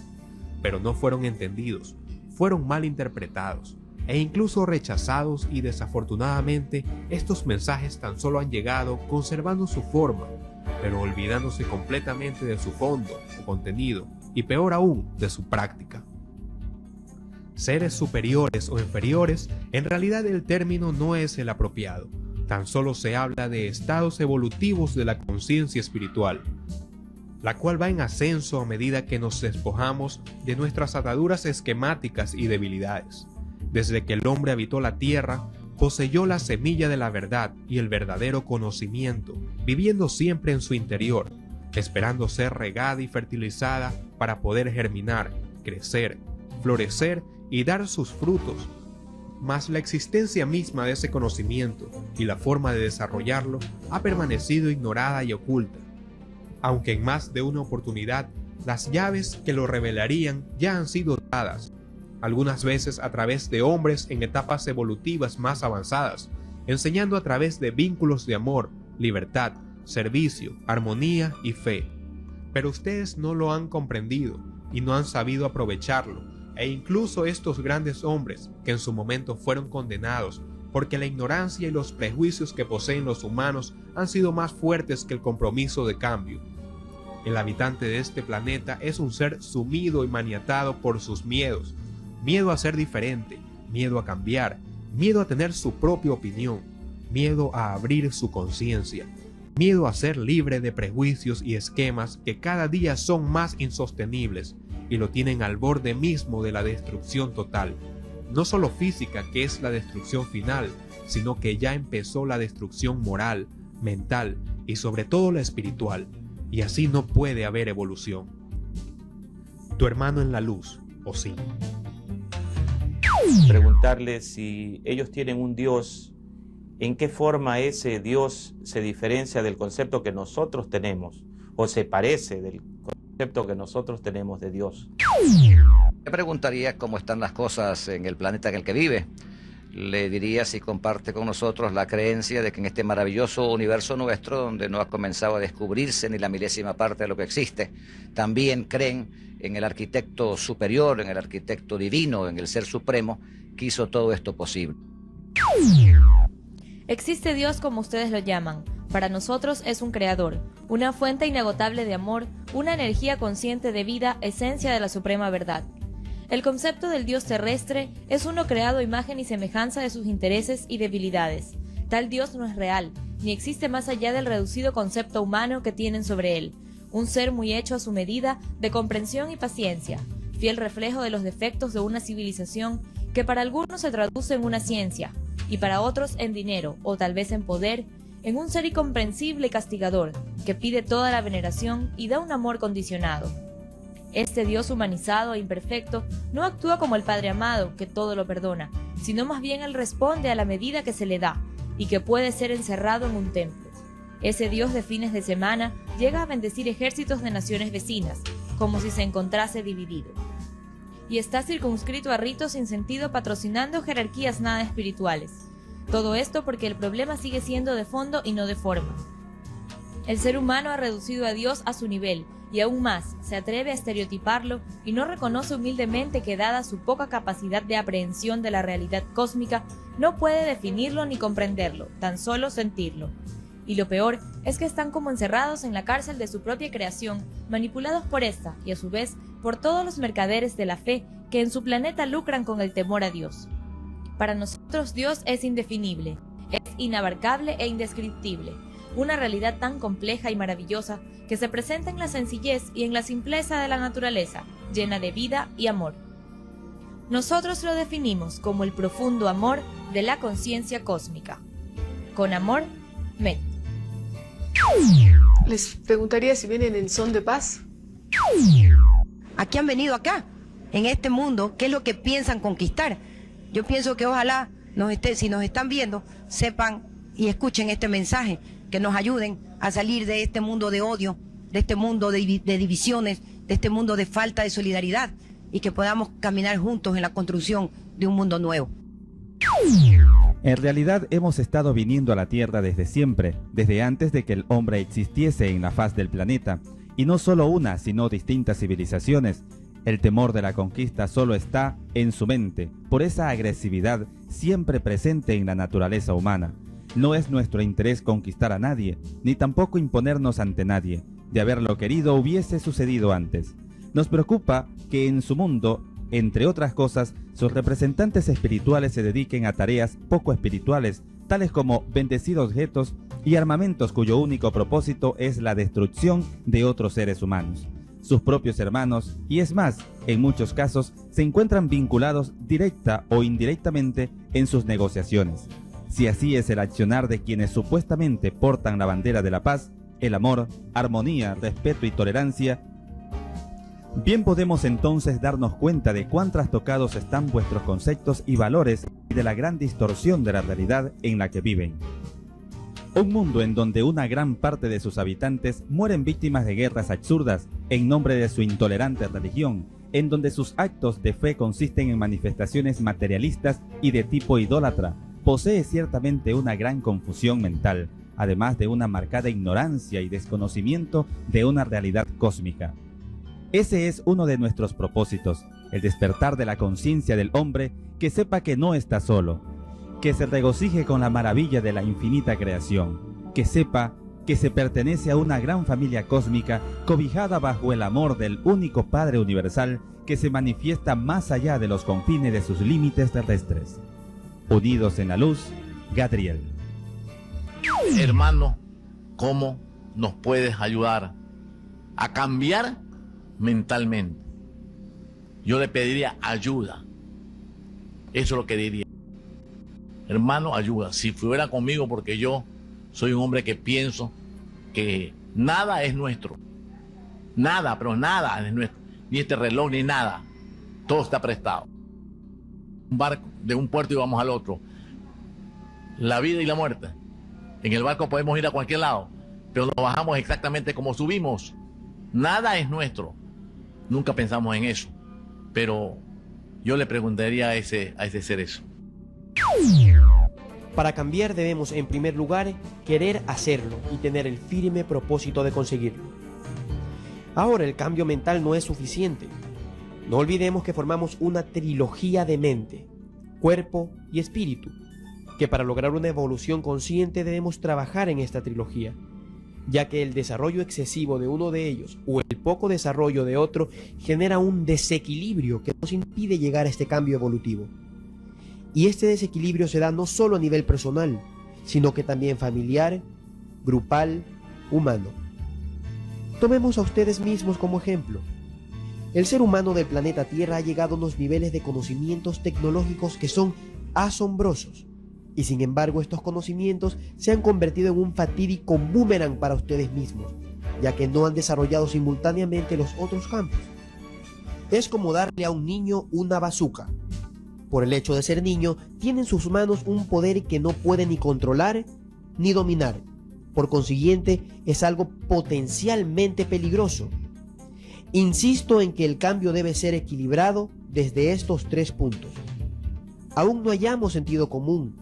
S7: Pero no fueron entendidos, fueron mal interpretados e incluso rechazados, y desafortunadamente estos mensajes tan solo han llegado conservando su forma, pero olvidándose completamente de su fondo o contenido, y peor aún, de su práctica. Seres superiores o inferiores, en realidad el término no es el apropiado. Tan solo se habla de estados evolutivos de la conciencia espiritual, la cual va en ascenso a medida que nos despojamos de nuestras ataduras esquemáticas y debilidades. Desde que el hombre habitó la tierra, poseyó la semilla de la verdad y el verdadero conocimiento, viviendo siempre en su interior, esperando ser regada y fertilizada para poder germinar, crecer, florecer y dar sus frutos. Mas la existencia misma de ese conocimiento y la forma de desarrollarlo ha permanecido ignorada y oculta, aunque en más de una oportunidad las llaves que lo revelarían ya han sido dadas, algunas veces a través de hombres en etapas evolutivas más avanzadas, enseñando a través de vínculos de amor, libertad, servicio, armonía y fe. Pero ustedes no lo han comprendido y no han sabido aprovecharlo, e incluso estos grandes hombres que en su momento fueron condenados porque la ignorancia y los prejuicios que poseen los humanos han sido más fuertes que el compromiso de cambio. El habitante de este planeta es un ser sumido y maniatado por sus miedos, miedo a ser diferente, miedo a cambiar, miedo a tener su propia opinión, miedo a abrir su conciencia, miedo a ser libre de prejuicios y esquemas que cada día son más insostenibles y lo tienen al borde mismo de la destrucción total. No solo física, que es la destrucción final, sino que ya empezó la destrucción moral, mental y sobre todo la espiritual, y así no puede haber evolución. Tu hermano en la luz, ¿o sí?
S22: Preguntarles si ellos tienen un Dios, ¿en qué forma ese Dios se diferencia del concepto que nosotros tenemos o se parece del concepto que nosotros tenemos de Dios?
S5: Le preguntaría cómo están las cosas en el planeta en el que vive. Le diría si comparte con nosotros la creencia de que en este maravilloso universo nuestro, donde no ha comenzado a descubrirse ni la milésima parte de lo que existe, también creen en el arquitecto superior, en el arquitecto divino, en el ser supremo que hizo todo esto posible.
S4: Existe Dios como ustedes lo llaman. Para nosotros es un creador, una fuente inagotable de amor, una energía consciente de vida, esencia de la suprema verdad. El concepto del Dios terrestre es uno creado a imagen y semejanza de sus intereses y debilidades. Tal Dios no es real, ni existe más allá del reducido concepto humano que tienen sobre él. Un ser muy hecho a su medida, de comprensión y paciencia, fiel reflejo de los defectos de una civilización que para algunos se traduce en una ciencia, y para otros en dinero, o tal vez en poder, en un ser incomprensible y castigador, que pide toda la veneración y da un amor condicionado. Este Dios humanizado e imperfecto no actúa como el Padre amado, que todo lo perdona, sino más bien él responde a la medida que se le da, y que puede ser encerrado en un templo. Ese Dios de fines de semana llega a bendecir ejércitos de naciones vecinas, como si se encontrase dividido. Y está circunscrito a ritos sin sentido, patrocinando jerarquías nada espirituales. Todo esto porque el problema sigue siendo de fondo y no de forma. El ser humano ha reducido a Dios a su nivel, y aún más, se atreve a estereotiparlo y no reconoce humildemente que, dada su poca capacidad de aprehensión de la realidad cósmica, no puede definirlo ni comprenderlo, tan solo sentirlo. Y lo peor es que están como encerrados en la cárcel de su propia creación, manipulados por esta y a su vez por todos los mercaderes de la fe que en su planeta lucran con el temor a Dios. Para nosotros Dios es indefinible, es inabarcable e indescriptible, una realidad tan compleja y maravillosa que se presenta en la sencillez y en la simpleza de la naturaleza, llena de vida y amor. Nosotros lo definimos como el profundo amor de la conciencia cósmica. Con amor, Met.
S18: Les preguntaría si vienen en son de paz.
S19: ¿A qué han venido acá? En este mundo, ¿qué es lo que piensan conquistar? Yo pienso que ojalá si nos están viendo, sepan y escuchen este mensaje, que nos ayuden a salir de este mundo de odio, de este mundo de divisiones, de este mundo de falta de solidaridad, y que podamos caminar juntos en la construcción de un mundo nuevo.
S8: En realidad hemos estado viniendo a la Tierra desde siempre, desde antes de que el hombre existiese en la faz del planeta, y no solo una, sino distintas civilizaciones. El temor de la conquista solo está en su mente, por esa agresividad siempre presente en la naturaleza humana. No es nuestro interés conquistar a nadie, ni tampoco imponernos ante nadie. De haberlo querido hubiese sucedido antes. Nos preocupa que en su mundo entre otras cosas, sus representantes espirituales se dediquen a tareas poco espirituales, tales como bendecir objetos y armamentos cuyo único propósito es la destrucción de otros seres humanos, sus propios hermanos, y es más, en muchos casos se encuentran vinculados directa o indirectamente en sus negociaciones. Si así es el accionar de quienes supuestamente portan la bandera de la paz, el amor, armonía, respeto y tolerancia, bien podemos entonces darnos cuenta de cuán trastocados están vuestros conceptos y valores y de la gran distorsión de la realidad en la que viven. Un mundo en donde una gran parte de sus habitantes mueren víctimas de guerras absurdas en nombre de su intolerante religión, en donde sus actos de fe consisten en manifestaciones materialistas y de tipo idólatra, posee ciertamente una gran confusión mental, además de una marcada ignorancia y desconocimiento de una realidad cósmica. Ese es uno de nuestros propósitos, el despertar de la conciencia del hombre que sepa que no está solo, que se regocije con la maravilla de la infinita creación, que sepa que se pertenece a una gran familia cósmica cobijada bajo el amor del único Padre universal que se manifiesta más allá de los confines de sus límites terrestres. Unidos en la luz, Gadriel.
S17: Hermano, ¿cómo nos puedes ayudar a cambiar mentalmente? Yo le pediría ayuda. Eso es lo que diría. Hermano, ayuda. Si fuera conmigo, porque yo soy un hombre que pienso que nada es nuestro. Nada, pero nada es nuestro. Ni este reloj, ni nada. Todo está prestado. Un barco de un puerto y vamos al otro. La vida y la muerte. En el barco podemos ir a cualquier lado, pero nos bajamos exactamente como subimos. Nada es nuestro. Nunca pensamos en eso. Pero yo le preguntaría a ese ser eso.
S9: Para cambiar debemos, en primer lugar, querer hacerlo y tener el firme propósito de conseguirlo. Ahora, el cambio mental no es suficiente. No olvidemos que formamos una trilogía de mente, cuerpo y espíritu, que para lograr una evolución consciente debemos trabajar en esta trilogía, ya que el desarrollo excesivo de uno de ellos o el poco desarrollo de otro genera un desequilibrio que nos impide llegar a este cambio evolutivo. Y este desequilibrio se da no solo a nivel personal, sino que también familiar, grupal, humano. Tomemos a ustedes mismos como ejemplo. El ser humano del planeta Tierra ha llegado a unos niveles de conocimientos tecnológicos que son asombrosos. Y sin embargo, estos conocimientos se han convertido en un fatídico boomerang para ustedes mismos, ya que no han desarrollado simultáneamente los otros campos. Es como darle a un niño una bazooka. Por el hecho de ser niño, tiene en sus manos un poder que no puede ni controlar ni dominar. Por consiguiente, es algo potencialmente peligroso. Insisto en que el cambio debe ser equilibrado desde estos 3 puntos. Aún no hallamos sentido común,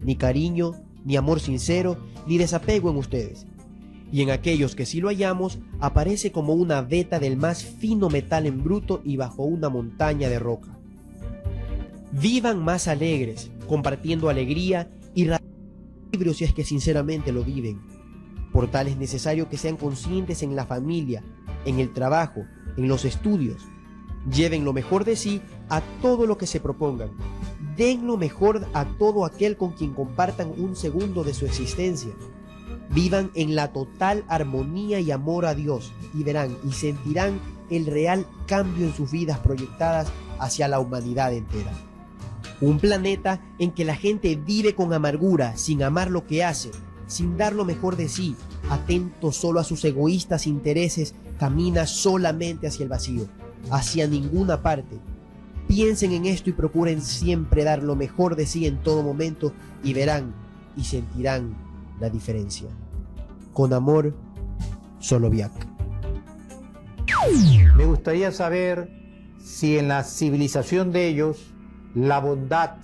S9: ni cariño, ni amor sincero, ni desapego en ustedes. Y en aquellos que sí lo hallamos, aparece como una veta del más fino metal en bruto y bajo una montaña de roca. Vivan más alegres, compartiendo alegría y equilibrio si es que sinceramente lo viven. Por tal es necesario que sean conscientes en la familia, en el trabajo, en los estudios. Lleven lo mejor de sí a todo lo que se propongan. Den lo mejor a todo aquel con quien compartan un segundo de su existencia. Vivan en la total armonía y amor a Dios y verán y sentirán el real cambio en sus vidas proyectadas hacia la humanidad entera. Un planeta en que la gente vive con amargura, sin amar lo que hace, sin dar lo mejor de sí, atento solo a sus egoístas intereses, camina solamente hacia el vacío, hacia ninguna parte. Piensen en esto y procuren siempre dar lo mejor de sí en todo momento y verán y sentirán la diferencia. Con amor, Soloviac.
S23: Me gustaría saber si en la civilización de ellos la bondad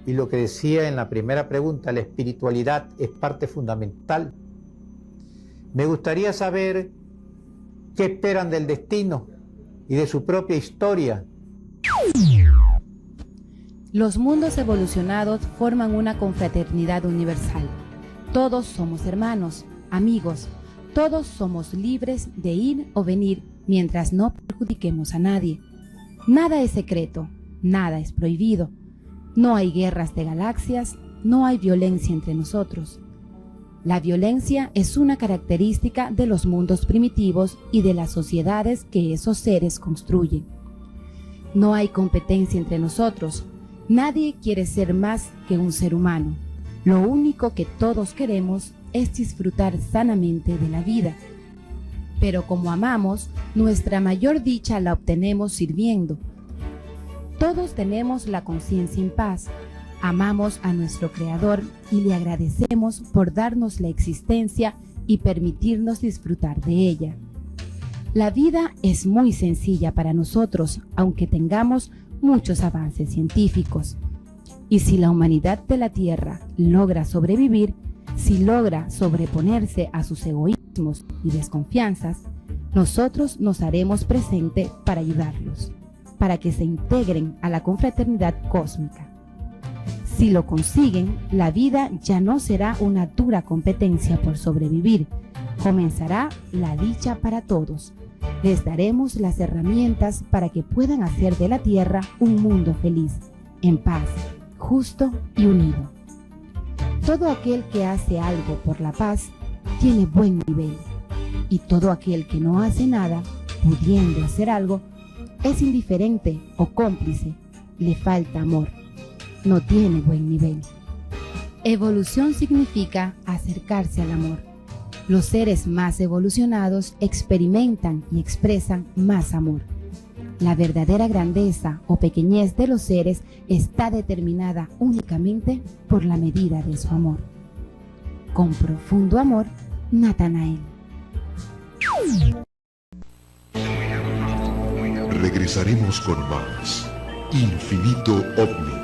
S23: y lo que decía en la primera pregunta, la espiritualidad es parte fundamental. Me gustaría saber qué esperan del destino y de su propia historia.
S10: Los mundos evolucionados forman una confraternidad universal. Todos somos hermanos, amigos, todos somos libres de ir o venir mientras no perjudiquemos a nadie. Nada es secreto, nada es prohibido. No hay guerras de galaxias, no hay violencia entre nosotros. La violencia es una característica de los mundos primitivos y de las sociedades que esos seres construyen. No hay competencia entre nosotros. Nadie quiere ser más que un ser humano. Lo único que todos queremos es disfrutar sanamente de la vida. Pero como amamos, nuestra mayor dicha la obtenemos sirviendo. Todos tenemos la conciencia en paz. Amamos a nuestro Creador y le agradecemos por darnos la existencia y permitirnos disfrutar de ella. La vida es muy sencilla para nosotros, aunque tengamos muchos avances científicos. Y si la humanidad de la Tierra logra sobrevivir, si logra sobreponerse a sus egoísmos y desconfianzas, nosotros nos haremos presente para ayudarlos, para que se integren a la confraternidad cósmica. Si lo consiguen, la vida ya no será una dura competencia por sobrevivir, comenzará la dicha para todos. Les daremos las herramientas para que puedan hacer de la Tierra un mundo feliz, en paz, justo y unido. Todo aquel que hace algo por la paz tiene buen nivel, y todo aquel que no hace nada, pudiendo hacer algo, es indiferente o cómplice, le falta amor, no tiene buen nivel. Evolución significa acercarse al amor. Los seres más evolucionados experimentan y expresan más amor. La verdadera grandeza o pequeñez de los seres está determinada únicamente por la medida de su amor. Con profundo amor, Natanael.
S3: Regresaremos con más Infinito OVNI.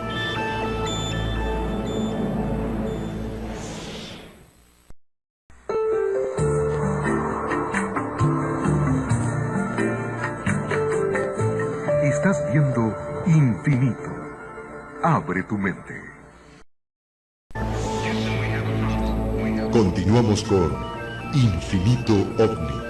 S1: Estás viendo Infinito. Abre tu mente.
S3: Continuamos con Infinito OVNI.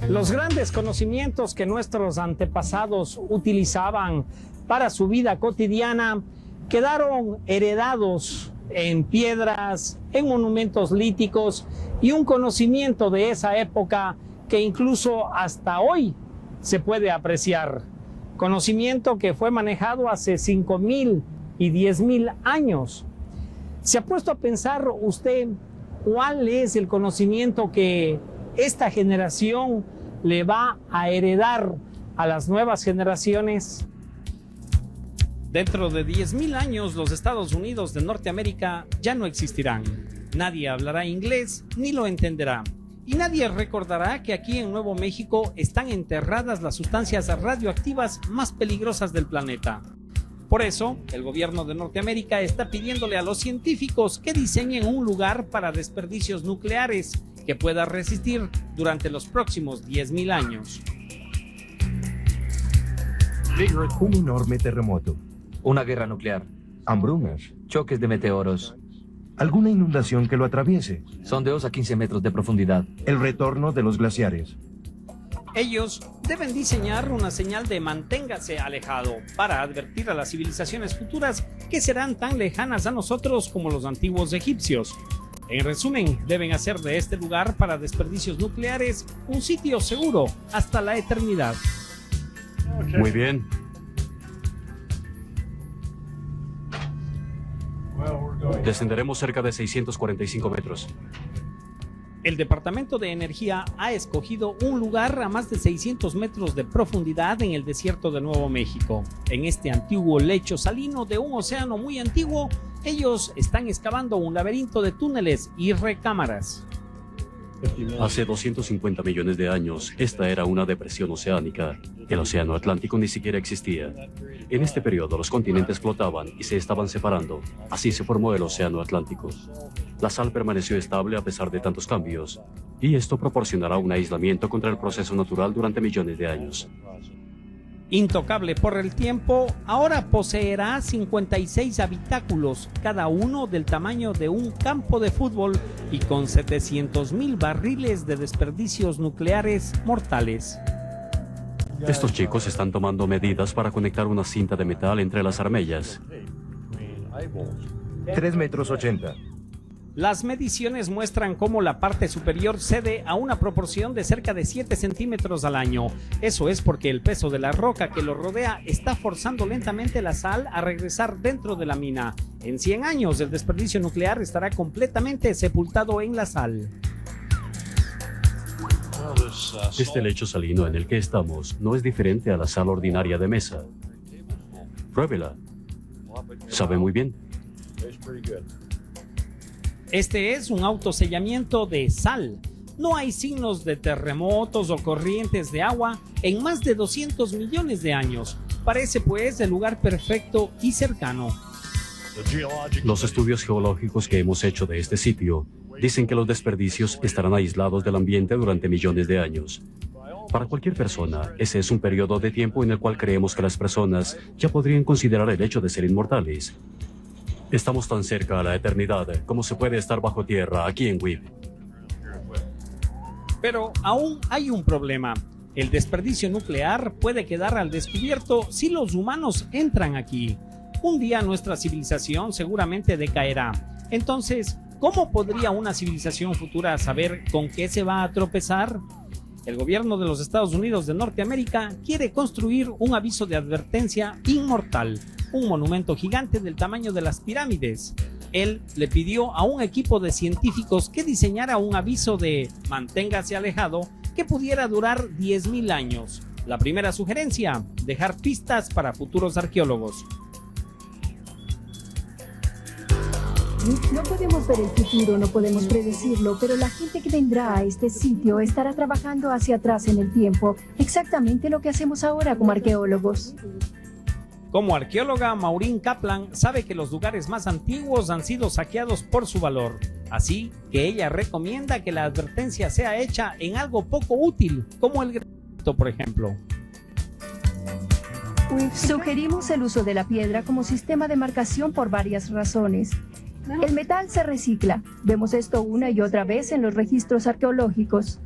S6: Los grandes conocimientos que nuestros antepasados utilizaban para su vida cotidiana quedaron heredados en piedras, en monumentos líticos y un conocimiento de esa época que incluso hasta hoy se puede apreciar. Conocimiento que fue manejado hace 5.000 y 10.000 años. ¿Se ha puesto a pensar usted cuál es el conocimiento que esta generación le va a heredar a las nuevas generaciones? Dentro de 10.000 años, los Estados Unidos de Norteamérica ya no existirán. Nadie hablará inglés ni lo entenderá. Y nadie recordará que aquí en Nuevo México están enterradas las sustancias radioactivas más peligrosas del planeta. Por eso, el gobierno de Norteamérica está pidiéndole a los científicos que diseñen un lugar para desperdicios nucleares que pueda resistir durante los próximos 10.000 años.
S11: Un enorme terremoto. Una guerra nuclear. Hambrunas. Choques de meteoros. ¿Alguna inundación que lo atraviese? Sondeos a 15 metros de profundidad. El retorno de los glaciares.
S6: Ellos deben diseñar una señal de manténgase alejado para advertir a las civilizaciones futuras que serán tan lejanas a nosotros como los antiguos egipcios. En resumen, deben hacer de este lugar para desperdicios nucleares un sitio seguro hasta la eternidad.
S11: Muy bien. Descenderemos cerca de 645 metros.
S6: El Departamento de Energía ha escogido un lugar a más de 600 metros de profundidad en el desierto de Nuevo México. En este antiguo lecho salino de un océano muy antiguo, ellos están excavando un laberinto de túneles y recámaras.
S11: Hace 250 millones de años, esta era una depresión oceánica. El océano Atlántico ni siquiera existía. En este periodo, los continentes flotaban y se estaban separando. Así se formó el océano Atlántico. La sal permaneció estable a pesar de tantos cambios, y esto proporcionará un aislamiento contra el proceso natural durante millones de años.
S6: Intocable por el tiempo, ahora poseerá 56 habitáculos, cada uno del tamaño de un campo de fútbol y con 700.000 barriles de desperdicios nucleares mortales.
S11: Estos chicos están tomando medidas para conectar una cinta de metal entre las armellas.
S12: 3,80 metros.
S6: Las mediciones muestran cómo la parte superior cede a una proporción de cerca de 7 centímetros al año. Eso es porque el peso de la roca que lo rodea está forzando lentamente la sal a regresar dentro de la mina. En 100 años, el desperdicio nuclear estará completamente sepultado en la sal.
S11: Este lecho salino en el que estamos no es diferente a la sal ordinaria de mesa. Pruébela. Sabe muy bien.
S6: Este es un autosellamiento de sal. No hay signos de terremotos o corrientes de agua en más de 200 millones de años. Parece pues el lugar perfecto y cercano.
S11: Los estudios geológicos que hemos hecho de este sitio dicen que los desperdicios estarán aislados del ambiente durante millones de años. Para cualquier persona, ese es un periodo de tiempo en el cual creemos que las personas ya podrían considerar el hecho de ser inmortales. Estamos tan cerca a la eternidad como se puede estar bajo tierra aquí en WIB.
S6: Pero aún hay un problema. El desperdicio nuclear puede quedar al descubierto si los humanos entran aquí. Un día nuestra civilización seguramente decaerá. Entonces, ¿cómo podría una civilización futura saber con qué se va a tropezar? El gobierno de los Estados Unidos de Norteamérica quiere construir un aviso de advertencia inmortal, un monumento gigante del tamaño de las pirámides. Él le pidió a un equipo de científicos que diseñara un aviso de manténgase alejado que pudiera durar 10.000 años. La primera sugerencia, dejar pistas para futuros arqueólogos.
S13: No podemos ver el futuro, no podemos predecirlo, pero la gente que vendrá a este sitio estará trabajando hacia atrás en el tiempo, exactamente lo que hacemos ahora como arqueólogos.
S6: Como arqueóloga, Maureen Kaplan sabe que los lugares más antiguos han sido saqueados por su valor. Así que ella recomienda que la advertencia sea hecha en algo poco útil, como el granito, por ejemplo.
S13: Sugerimos el uso de la piedra como sistema de marcación por varias razones. El metal se recicla. Vemos esto una y otra vez en los registros arqueológicos.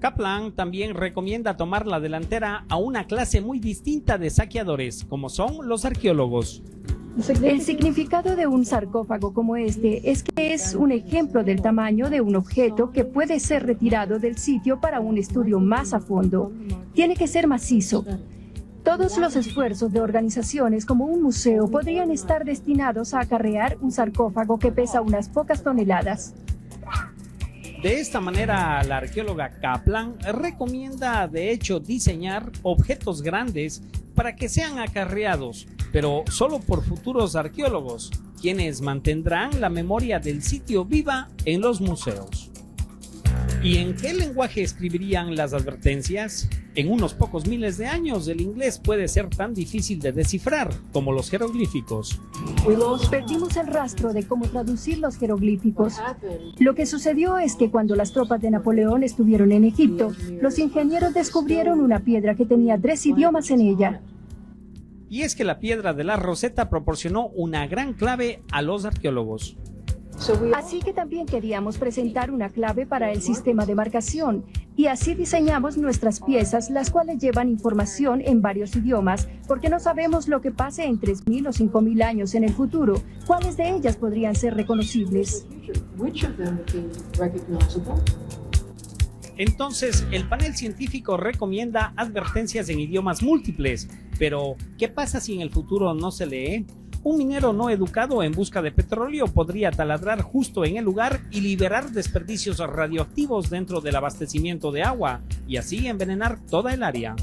S6: Kaplan también recomienda tomar la delantera a una clase muy distinta de saqueadores, como son los arqueólogos.
S13: El significado de un sarcófago como este es que es un ejemplo del tamaño de un objeto que puede ser retirado del sitio para un estudio más a fondo. Tiene que ser macizo. Todos los esfuerzos de organizaciones como un museo podrían estar destinados a acarrear un sarcófago que pesa unas pocas toneladas.
S6: De esta manera, la arqueóloga Kaplan recomienda de hecho diseñar objetos grandes para que sean acarreados, pero solo por futuros arqueólogos, quienes mantendrán la memoria del sitio viva en los museos. ¿Y en qué lenguaje escribirían las advertencias? En unos pocos miles de años, el inglés puede ser tan difícil de descifrar como los jeroglíficos.
S13: Perdimos el rastro de cómo traducir los jeroglíficos. Lo que sucedió es que cuando las tropas de Napoleón estuvieron en Egipto, los ingenieros descubrieron una piedra que tenía 3 idiomas en ella.
S6: Y es que la piedra de la Rosetta proporcionó una gran clave a los arqueólogos.
S13: Así que también queríamos presentar una clave para el sistema de marcación, y así diseñamos nuestras piezas, las cuales llevan información en varios idiomas, porque no sabemos lo que pase en 3.000 o 5.000 años en el futuro. ¿Cuáles de ellas podrían ser reconocibles?
S6: Entonces, el panel científico recomienda advertencias en idiomas múltiples, pero ¿qué pasa si en el futuro no se lee? Un minero no educado en busca de petróleo podría taladrar justo en el lugar y liberar desperdicios radioactivos dentro del abastecimiento de agua, y así envenenar toda el área.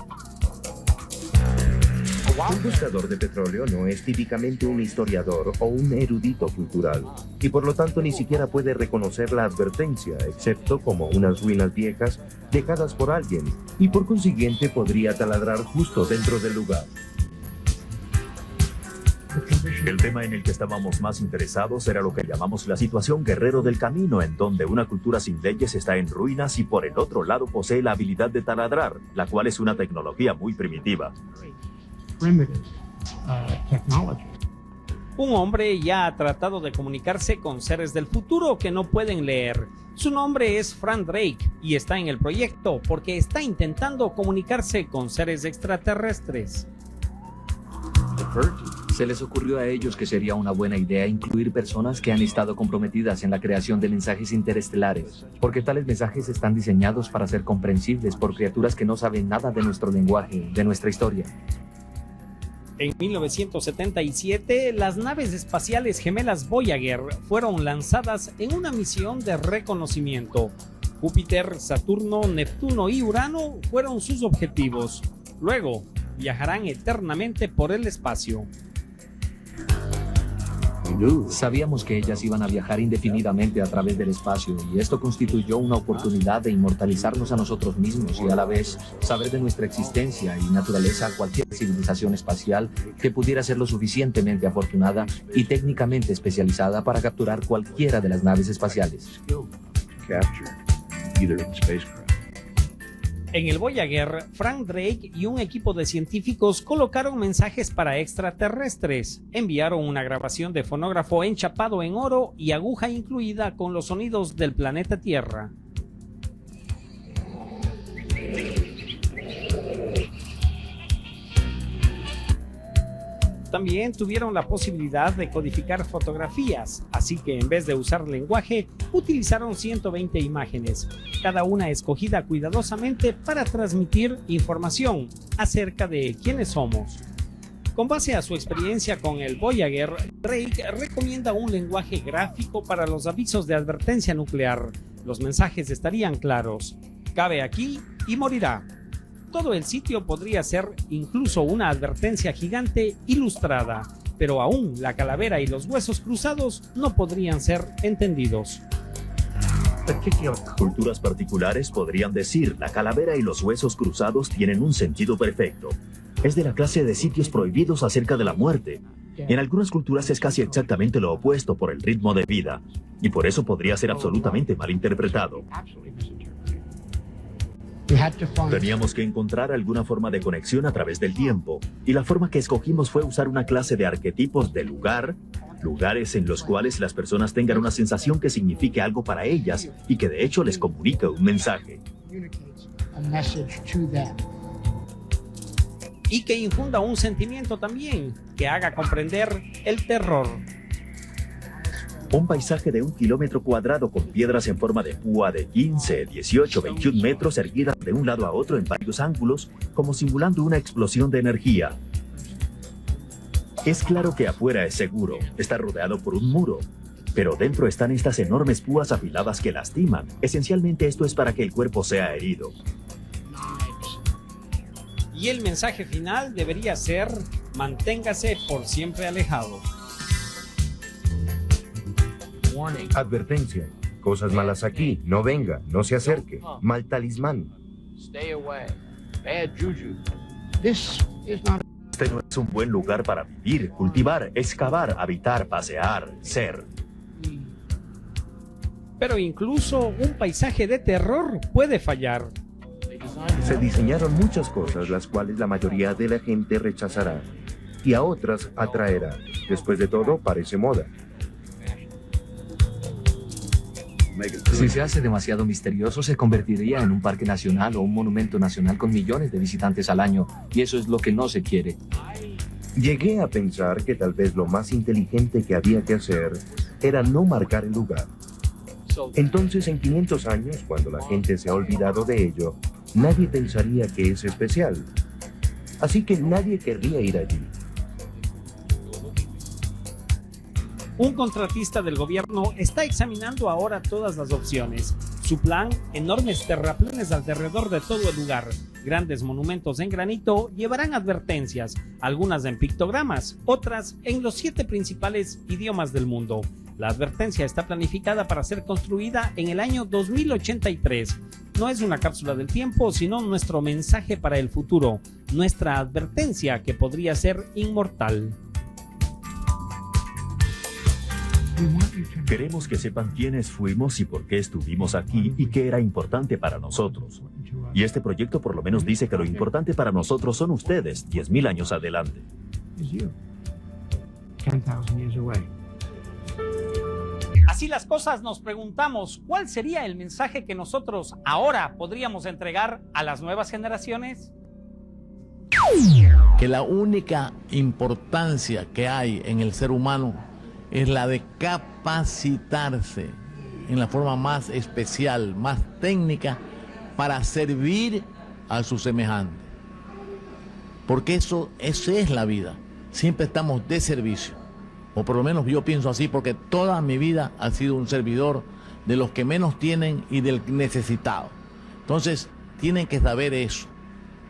S12: Un buscador de petróleo no es típicamente un historiador o un erudito cultural, y por lo tanto ni siquiera puede reconocer la advertencia, excepto como unas ruinas viejas dejadas por alguien, y por consiguiente podría taladrar justo dentro del lugar.
S14: El tema en el que estábamos más interesados era lo que llamamos la situación guerrero del camino, en donde una cultura sin leyes está en ruinas y por el otro lado posee la habilidad de taladrar, la cual es una tecnología muy primitiva.
S6: Un hombre ya ha tratado de comunicarse con seres del futuro que no pueden leer. Su nombre es Frank Drake y está en el proyecto porque está intentando comunicarse con seres extraterrestres.
S15: Se les ocurrió a ellos que sería una buena idea incluir personas que han estado comprometidas en la creación de mensajes interestelares, porque tales mensajes están diseñados para ser comprensibles por criaturas que no saben nada de nuestro lenguaje, de nuestra historia.
S6: En 1977, las naves espaciales gemelas Voyager fueron lanzadas en una misión de reconocimiento. Júpiter, Saturno, Neptuno y Urano fueron sus objetivos. Luego, viajarán eternamente por el espacio.
S15: Sabíamos que ellas iban a viajar indefinidamente a través del espacio y esto constituyó una oportunidad de inmortalizarnos a nosotros mismos y a la vez saber de nuestra existencia y naturaleza a cualquier civilización espacial que pudiera ser lo suficientemente afortunada y técnicamente especializada para capturar cualquiera de las naves espaciales.
S6: En el Voyager, Frank Drake y un equipo de científicos colocaron mensajes para extraterrestres. Enviaron una grabación de fonógrafo enchapado en oro y aguja incluida con los sonidos del planeta Tierra. También tuvieron la posibilidad de codificar fotografías, así que en vez de usar lenguaje, utilizaron 120 imágenes, cada una escogida cuidadosamente para transmitir información acerca de quiénes somos. Con base a su experiencia con el Voyager, Drake recomienda un lenguaje gráfico para los avisos de advertencia nuclear. Los mensajes estarían claros: cabe aquí y morirá. Todo el sitio podría ser incluso una advertencia gigante ilustrada, pero aún la calavera y los huesos cruzados no podrían ser entendidos.
S14: Culturas particulares podrían decir: la calavera y los huesos cruzados tienen un sentido perfecto. Es de la clase de sitios prohibidos acerca de la muerte. En algunas culturas es casi exactamente lo opuesto por el ritmo de vida, y por eso podría ser absolutamente malinterpretado. Teníamos que encontrar alguna forma de conexión a través del tiempo, y la forma que escogimos fue usar una clase de arquetipos de lugar, lugares en los cuales las personas tengan una sensación que signifique algo para ellas y que de hecho les comunique un mensaje.
S6: Y que infunda un sentimiento también, que haga comprender el terror.
S14: Un paisaje de 1 kilómetro cuadrado con piedras en forma de púa de 15, 18, 21 metros erguidas de un lado a otro en varios ángulos, como simulando una explosión de energía. Es claro que afuera es seguro, está rodeado por un muro, pero dentro están estas enormes púas afiladas que lastiman. Esencialmente esto es para que el cuerpo sea herido.
S6: Y el mensaje final debería ser: manténgase por siempre alejado.
S12: Advertencia. Cosas malas aquí. No venga. No se acerque. Mal talismán.
S14: Este no es un buen lugar para vivir, cultivar, excavar, habitar, pasear, ser.
S6: Pero incluso un paisaje de terror puede fallar.
S12: Se diseñaron muchas cosas las cuales la mayoría de la gente rechazará y a otras atraerá. Después de todo, parece moda.
S15: Si se hace demasiado misterioso, se convertiría en un parque nacional o un monumento nacional con millones de visitantes al año, y eso es lo que no se quiere.
S12: Llegué a pensar que tal vez lo más inteligente que había que hacer era no marcar el lugar. Entonces, en 500 años, cuando la gente se ha olvidado de ello, nadie pensaría que es especial. Así que nadie querría ir allí.
S6: Un contratista del gobierno está examinando ahora todas las opciones. Su plan: enormes terraplenes alrededor de todo el lugar. Grandes monumentos en granito llevarán advertencias, algunas en pictogramas, otras en los 7 principales idiomas del mundo. La advertencia está planificada para ser construida en el año 2083. No es una cápsula del tiempo, sino nuestro mensaje para el futuro, nuestra advertencia que podría ser inmortal.
S14: Queremos que sepan quiénes fuimos y por qué estuvimos aquí y qué era importante para nosotros. Y este proyecto por lo menos dice que lo importante para nosotros son ustedes, 10.000 años adelante.
S6: Así las cosas, nos preguntamos, ¿cuál sería el mensaje que nosotros ahora podríamos entregar a las nuevas generaciones?
S17: Que la única importancia que hay en el ser humano es la de capacitarse en la forma más especial, más técnica, para servir a su semejante. Porque esa es la vida. Siempre estamos de servicio. O por lo menos yo pienso así, porque toda mi vida ha sido un servidor de los que menos tienen y del necesitado. Entonces, tienen que saber eso.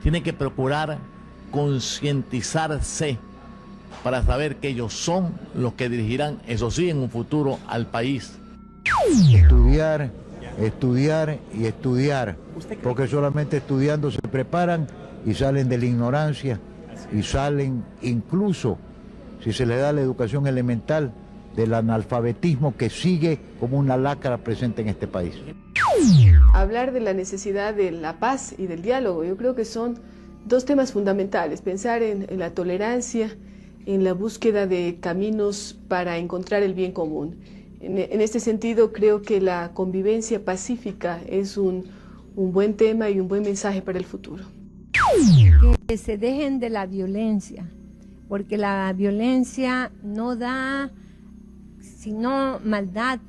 S17: Tienen que procurar concientizarse para saber que ellos son los que dirigirán, eso sí, en un futuro al país.
S2: Estudiar, estudiar y estudiar, porque solamente estudiando se preparan y salen de la ignorancia y salen incluso, si se les da la educación elemental, del analfabetismo que sigue como una lacra presente en este país.
S18: Hablar de la necesidad de la paz y del diálogo, yo creo que son dos temas fundamentales. Pensar en la tolerancia, en la búsqueda de caminos para encontrar el bien común. En este sentido, creo que la convivencia pacífica es un buen tema y un buen mensaje para el futuro.
S20: Que se dejen de la violencia, porque la violencia no da sino maldad,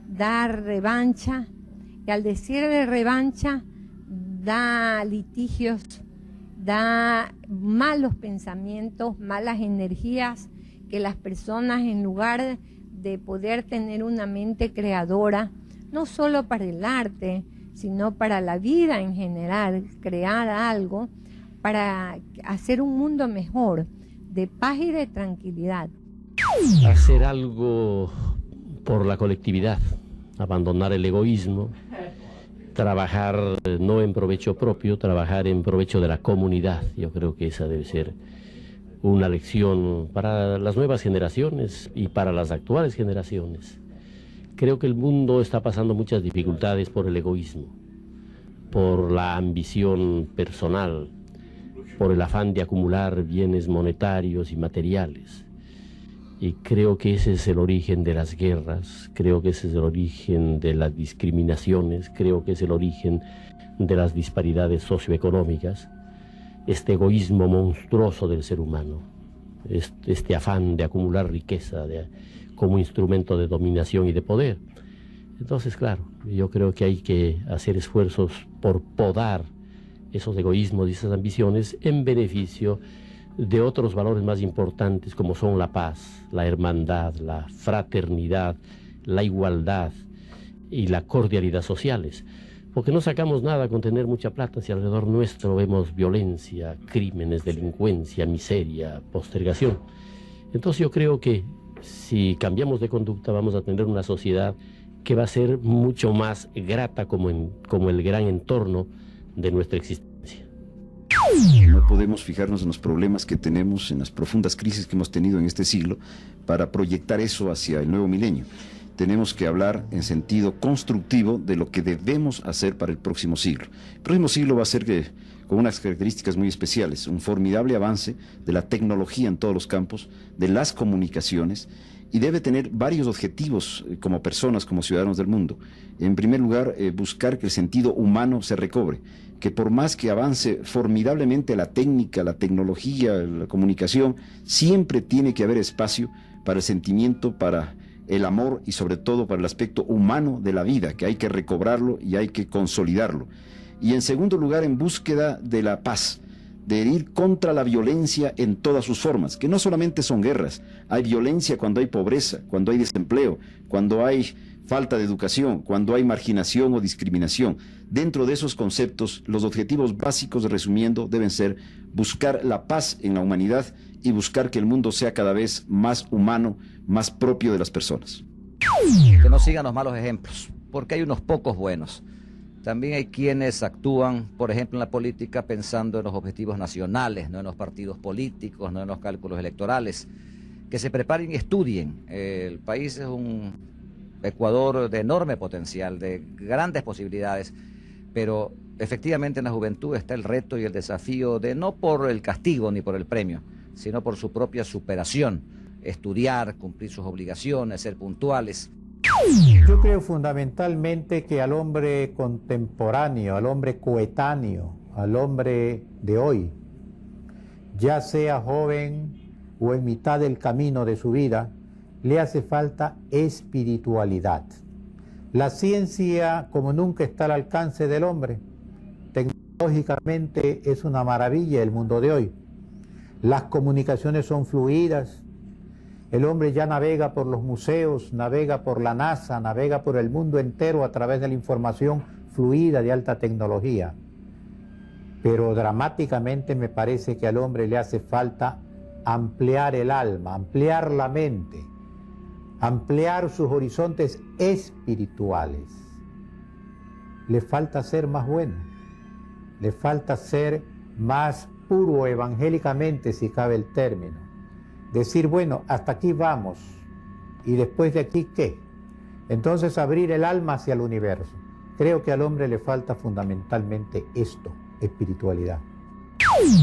S20: da revancha, y al decir revancha da litigios, da malos pensamientos, malas energías, que las personas, en lugar de poder tener una mente creadora, no solo para el arte, sino para la vida en general, crear algo para hacer un mundo mejor, de paz y de tranquilidad.
S21: Hacer algo por la colectividad, abandonar el egoísmo, trabajar no en provecho propio, trabajar en provecho de la comunidad. Yo creo que esa debe ser una lección para las nuevas generaciones y para las actuales generaciones. Creo que el mundo está pasando muchas dificultades por el egoísmo, por la ambición personal, por el afán de acumular bienes monetarios y materiales. Y creo que ese es el origen de las guerras, creo que ese es el origen de las discriminaciones, creo que es el origen de las disparidades socioeconómicas, este egoísmo monstruoso del ser humano, este afán de acumular riqueza como instrumento de dominación y de poder. Entonces, claro, yo creo que hay que hacer esfuerzos por podar esos egoísmos y esas ambiciones en beneficio de otros valores más importantes, como son la paz, la hermandad, la fraternidad, la igualdad y la cordialidad sociales. Porque no sacamos nada con tener mucha plata si alrededor nuestro vemos violencia, crímenes, delincuencia, miseria, postergación. Entonces yo creo que si cambiamos de conducta vamos a tener una sociedad que va a ser mucho más grata como el gran entorno de nuestra existencia.
S16: No podemos fijarnos en los problemas que tenemos, en las profundas crisis que hemos tenido en este siglo, para proyectar eso hacia el nuevo milenio. Tenemos que hablar en sentido constructivo de lo que debemos hacer para el próximo siglo. El próximo siglo va a ser con unas características muy especiales, un formidable avance de la tecnología en todos los campos, de las comunicaciones, y debe tener varios objetivos como personas, como ciudadanos del mundo. En primer lugar, buscar que el sentido humano se recobre, que por más que avance formidablemente la técnica, la tecnología, la comunicación, siempre tiene que haber espacio para el sentimiento, para el amor y sobre todo para el aspecto humano de la vida, que hay que recobrarlo y hay que consolidarlo. Y en segundo lugar, en búsqueda de la paz, de ir contra la violencia en todas sus formas, que no solamente son guerras, hay violencia cuando hay pobreza, cuando hay desempleo, cuando hay falta de educación, cuando hay marginación o discriminación. Dentro de esos conceptos, los objetivos básicos, resumiendo, deben ser buscar la paz en la humanidad y buscar que el mundo sea cada vez más humano, más propio de las personas.
S5: Que no sigan los malos ejemplos, porque hay unos pocos buenos. También hay quienes actúan, por ejemplo, en la política pensando en los objetivos nacionales, no en los partidos políticos, no en los cálculos electorales. que se preparen y estudien. El país es un Ecuador de enorme potencial, de grandes posibilidades, pero efectivamente en la juventud está el reto y el desafío de no por el castigo ni por el premio, sino por su propia superación, estudiar, cumplir sus obligaciones, ser puntuales.
S23: Yo creo fundamentalmente que al hombre contemporáneo, al hombre coetáneo, al hombre de hoy, ya sea joven o en mitad del camino de su vida, le hace falta espiritualidad. La ciencia, como nunca, está al alcance del hombre. Tecnológicamente es una maravilla el mundo de hoy. Las comunicaciones son fluidas. El hombre ya navega por los museos, navega por la NASA, navega por el mundo entero a través de la información fluida de alta tecnología. Pero dramáticamente me parece que al hombre le hace falta ampliar el alma, ampliar la mente, ampliar sus horizontes espirituales. Le falta ser más bueno, le falta ser más puro evangélicamente, si cabe el término. Decir, bueno, hasta aquí vamos, y después de aquí, ¿qué? Entonces abrir el alma hacia el universo. Creo que al hombre le falta fundamentalmente esto, espiritualidad.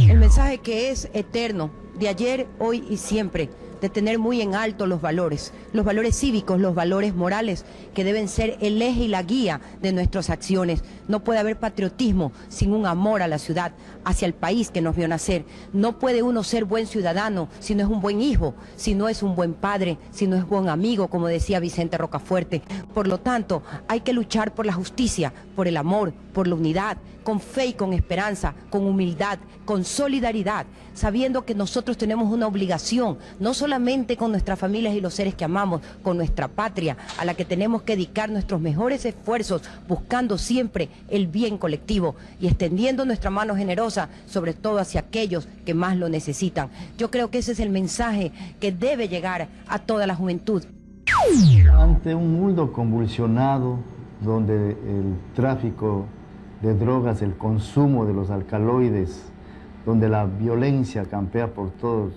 S19: El mensaje que es eterno, de ayer, hoy y siempre, de tener muy en alto los valores cívicos, los valores morales, que deben ser el eje y la guía de nuestras acciones. No puede haber patriotismo sin un amor a la ciudad, hacia el país que nos vio nacer. No puede uno ser buen ciudadano si no es un buen hijo, si no es un buen padre, si no es buen amigo, como decía Vicente Rocafuerte. Por lo tanto, hay que luchar por la justicia, por el amor, por la unidad, con fe y con esperanza, con humildad, con solidaridad, sabiendo que nosotros tenemos una obligación, no solamente con nuestras familias y los seres que amamos, con nuestra patria, a la que tenemos que dedicar nuestros mejores esfuerzos, buscando siempre el bien colectivo y extendiendo nuestra mano generosa, sobre todo hacia aquellos que más lo necesitan. Yo creo que ese es el mensaje que debe llegar a toda la juventud.
S4: Ante un mundo convulsionado, donde el tráfico de drogas, el consumo de los alcaloides, donde la violencia campea por todo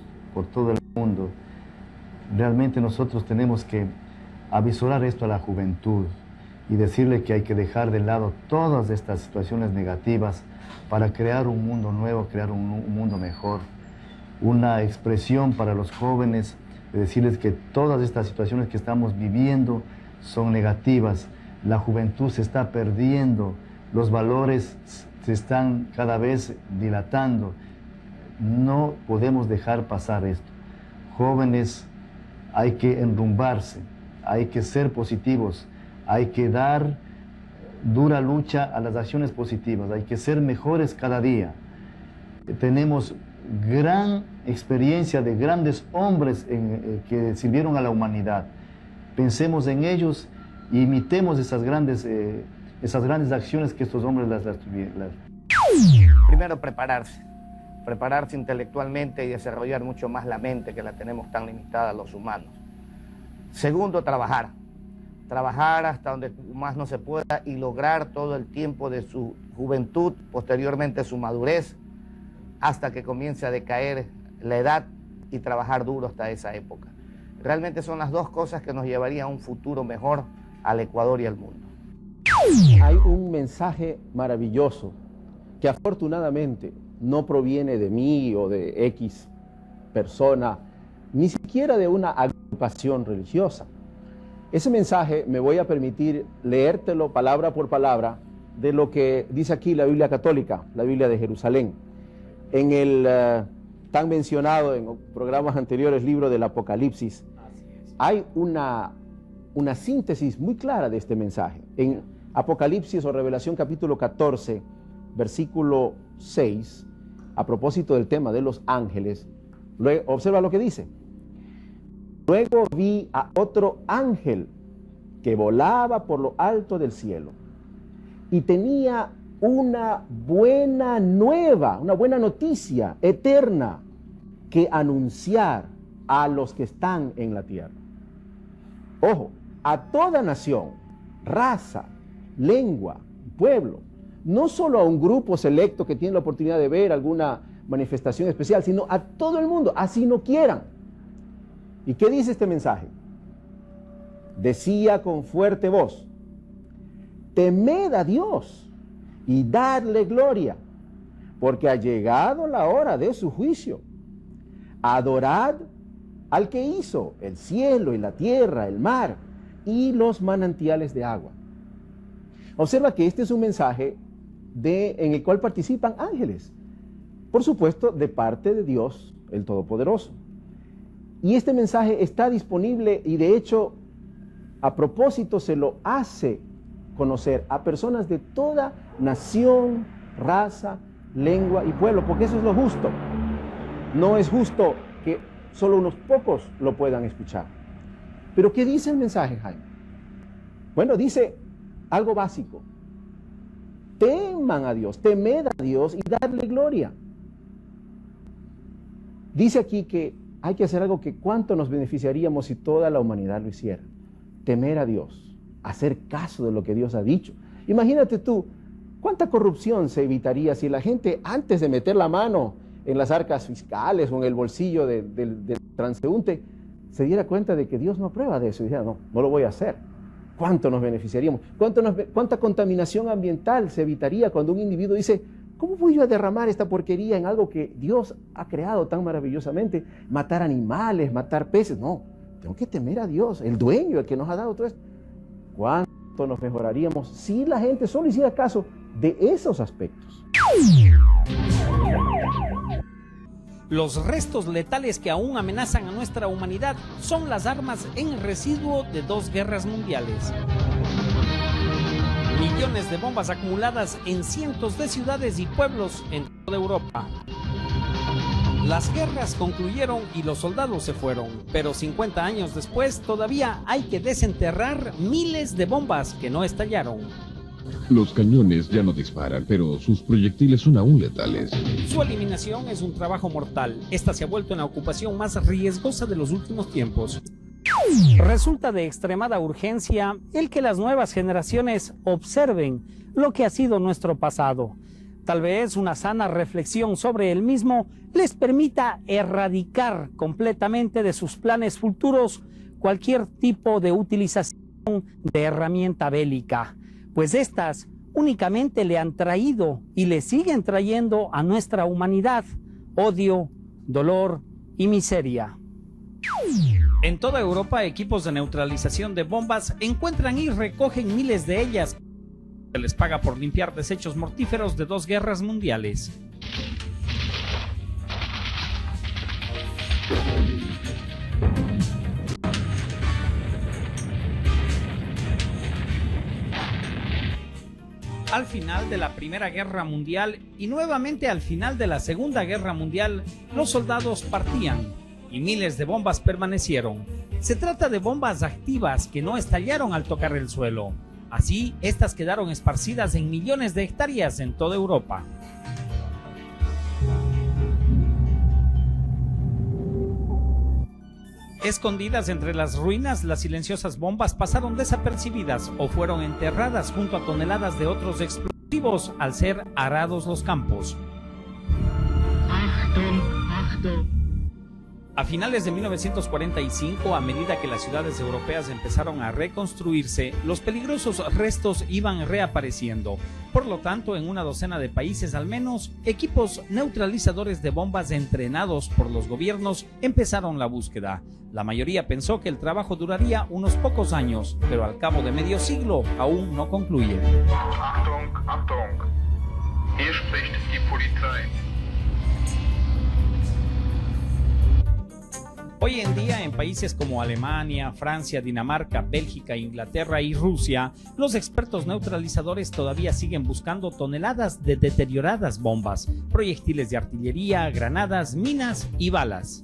S4: el mundo, realmente nosotros tenemos que avisorar esto a la juventud y decirle que hay que dejar de lado todas estas situaciones negativas para crear un mundo nuevo, crear un mundo mejor. Una expresión para los jóvenes, de decirles que todas estas situaciones que estamos viviendo son negativas. La juventud se está perdiendo, los valores se están cada vez dilatando. No podemos dejar pasar esto. Jóvenes, hay que enrumbarse, hay que ser positivos, hay que dar dura lucha a las acciones positivas, hay que ser mejores cada día. Tenemos gran experiencia de grandes hombres que sirvieron a la humanidad. Pensemos en ellos e imitemos esas grandes acciones que estos hombres las tuvieron.
S7: Primero, prepararse intelectualmente y desarrollar mucho más la mente, que la tenemos tan limitada los humanos. Segundo, trabajar hasta donde más no se pueda y lograr todo el tiempo de su juventud, posteriormente su madurez, hasta que comience a decaer la edad, y trabajar duro hasta esa época. Realmente son las dos cosas que nos llevarían a un futuro mejor al Ecuador y al mundo.
S22: Hay un mensaje maravilloso que afortunadamente no proviene de mí o de X persona, ni siquiera de una agrupación religiosa. Ese mensaje me voy a permitir leértelo palabra por palabra de lo que dice aquí la Biblia católica, la Biblia de Jerusalén. En el tan mencionado en programas anteriores libro del Apocalipsis, hay una síntesis muy clara de este mensaje. En Apocalipsis o Revelación capítulo 14, versículo 6, a propósito del tema de los ángeles, observa lo que dice. Luego vi a otro ángel que volaba por lo alto del cielo y tenía una buena nueva, una buena noticia eterna que anunciar a los que están en la tierra. Ojo, a toda nación, raza, lengua, pueblo, no solo a un grupo selecto que tiene la oportunidad de ver alguna manifestación especial, sino a todo el mundo, así no quieran. ¿Y qué dice este mensaje? Decía con fuerte voz: temed a Dios y dadle gloria, porque ha llegado la hora de su juicio. Adorad al que hizo el cielo y la tierra, el mar y los manantiales de agua. Observa que este es un mensaje en el cual participan ángeles, por supuesto de parte de Dios el Todopoderoso. Y este mensaje está disponible y de hecho a propósito se lo hace conocer a personas de toda nación, raza, lengua y pueblo, porque eso es lo justo. No es justo que solo unos pocos lo puedan escuchar. Pero ¿qué dice el mensaje, Jaime? Bueno, dice algo básico: teman a Dios, temed a Dios y darle gloria. Dice aquí que hay que hacer algo que cuánto nos beneficiaríamos si toda la humanidad lo hiciera: temer a Dios, hacer caso de lo que Dios ha dicho. Imagínate tú, cuánta corrupción se evitaría si la gente, antes de meter la mano en las arcas fiscales o en el bolsillo del transeúnte, se diera cuenta de que Dios no aprueba de eso y dijera: no lo voy a hacer. ¿Cuánto nos beneficiaríamos? ¿Cuánta contaminación ambiental se evitaría cuando un individuo dice: ¿cómo voy yo a derramar esta porquería en algo que Dios ha creado tan maravillosamente? Matar animales, matar peces. No, tengo que temer a Dios, el dueño, el que nos ha dado todo esto. ¿Cuánto nos mejoraríamos si la gente solo hiciera caso de esos aspectos?
S6: Los restos letales que aún amenazan a nuestra humanidad son las armas en residuo de 2 guerras mundiales. Millones de bombas acumuladas en cientos de ciudades y pueblos en toda Europa. Las guerras concluyeron y los soldados se fueron, pero 50 años después todavía hay que desenterrar miles de bombas que no estallaron.
S8: Los cañones ya no disparan, pero sus proyectiles son aún letales.
S6: Su eliminación es un trabajo mortal. Esta se ha vuelto en la ocupación más riesgosa de los últimos tiempos. Resulta de extremada urgencia el que las nuevas generaciones observen lo que ha sido nuestro pasado. Tal vez una sana reflexión sobre el mismo les permita erradicar completamente de sus planes futuros cualquier tipo de utilización de herramienta bélica, pues estas únicamente le han traído y le siguen trayendo a nuestra humanidad odio, dolor y miseria. En toda Europa, equipos de neutralización de bombas encuentran y recogen miles de ellas. Se les paga por limpiar desechos mortíferos de 2 guerras mundiales. Al final de la Primera Guerra Mundial y nuevamente al final de la Segunda Guerra Mundial, los soldados partían y miles de bombas permanecieron. Se trata de bombas activas que no estallaron al tocar el suelo. Así, estas quedaron esparcidas en millones de hectáreas en toda Europa. Escondidas entre las ruinas, las silenciosas bombas pasaron desapercibidas o fueron enterradas junto a toneladas de otros explosivos al ser arados los campos. A finales de 1945, a medida que las ciudades europeas empezaron a reconstruirse, los peligrosos restos iban reapareciendo. Por lo tanto, en una docena de países al menos, equipos neutralizadores de bombas entrenados por los gobiernos empezaron la búsqueda. La mayoría pensó que el trabajo duraría unos pocos años, pero al cabo de medio siglo aún no concluye.
S1: Achtung, Achtung. Hier spricht die Polizei.
S6: Hoy en día, en países como Alemania, Francia, Dinamarca, Bélgica, Inglaterra y Rusia, los expertos neutralizadores todavía siguen buscando toneladas de deterioradas bombas, proyectiles de artillería, granadas, minas y balas.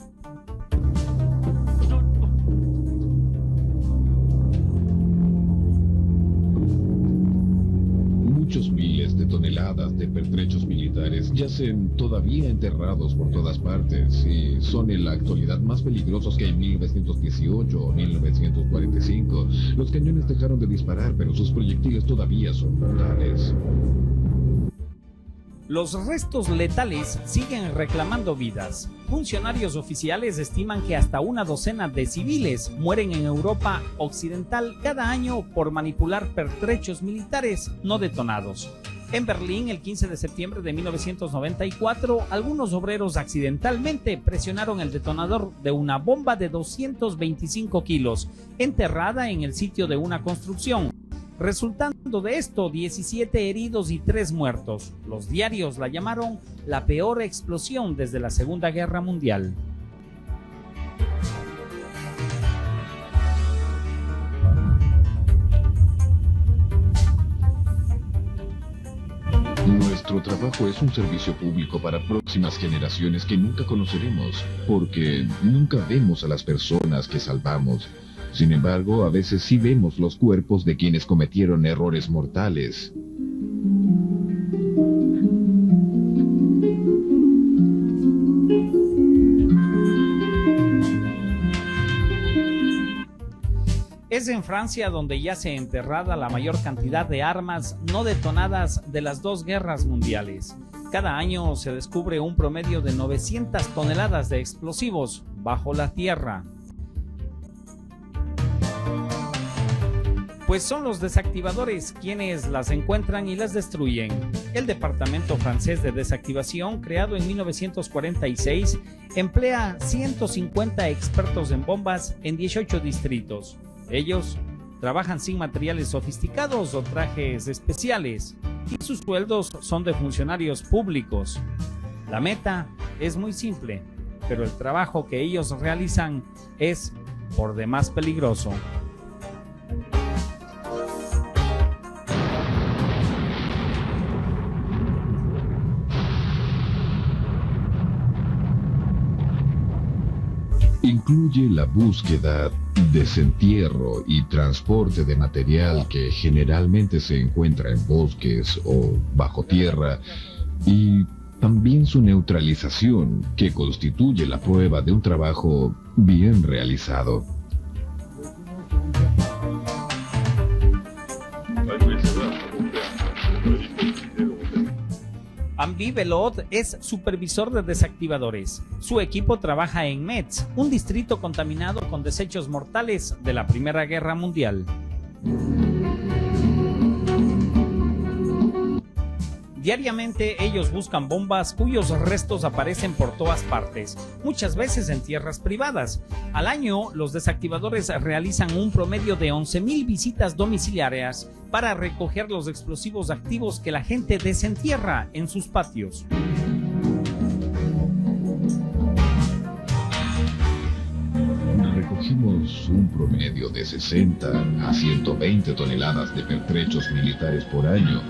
S8: Muchos miles de toneladas de pertrechos militares yacen todavía enterrados por todas partes y son en la actualidad más peligrosos que en 1918 o 1945. Los cañones dejaron de disparar, pero sus proyectiles todavía son mortales.
S6: Los restos letales siguen reclamando vidas. Funcionarios oficiales estiman que hasta una docena de civiles mueren en Europa Occidental cada año por manipular pertrechos militares no detonados. En Berlín, el 15 de septiembre de 1994, algunos obreros accidentalmente presionaron el detonador de una bomba de 225 kilos, enterrada en el sitio de una construcción. Resultando de esto, 17 heridos y 3 muertos. Los diarios la llamaron la peor explosión desde la Segunda Guerra Mundial.
S8: Nuestro trabajo es un servicio público para próximas generaciones que nunca conoceremos, porque nunca vemos a las personas que salvamos. Sin embargo, a veces sí vemos los cuerpos de quienes cometieron errores mortales.
S6: Es en Francia donde yace enterrada la mayor cantidad de armas no detonadas de las 2 guerras mundiales. Cada año se descubre un promedio de 900 toneladas de explosivos bajo la tierra. Pues son los desactivadores quienes las encuentran y las destruyen. El Departamento Francés de Desactivación, creado en 1946, emplea 150 expertos en bombas en 18 distritos. Ellos trabajan sin materiales sofisticados o trajes especiales y sus sueldos son de funcionarios públicos. La meta es muy simple, pero el trabajo que ellos realizan es por demás peligroso.
S8: Incluye la búsqueda, desentierro y transporte de material que generalmente se encuentra en bosques o bajo tierra, y también su neutralización, que constituye la prueba de un trabajo bien realizado.
S6: Ambi Belot es supervisor de desactivadores. Su equipo trabaja en Metz, un distrito contaminado con desechos mortales de la Primera Guerra Mundial. Diariamente ellos buscan bombas cuyos restos aparecen por todas partes, muchas veces en tierras privadas. Al año, los desactivadores realizan un promedio de 11,000 visitas domiciliarias para recoger los explosivos activos que la gente desentierra en sus patios.
S8: Recogimos un promedio de 60 a 120 toneladas de pertrechos militares por año,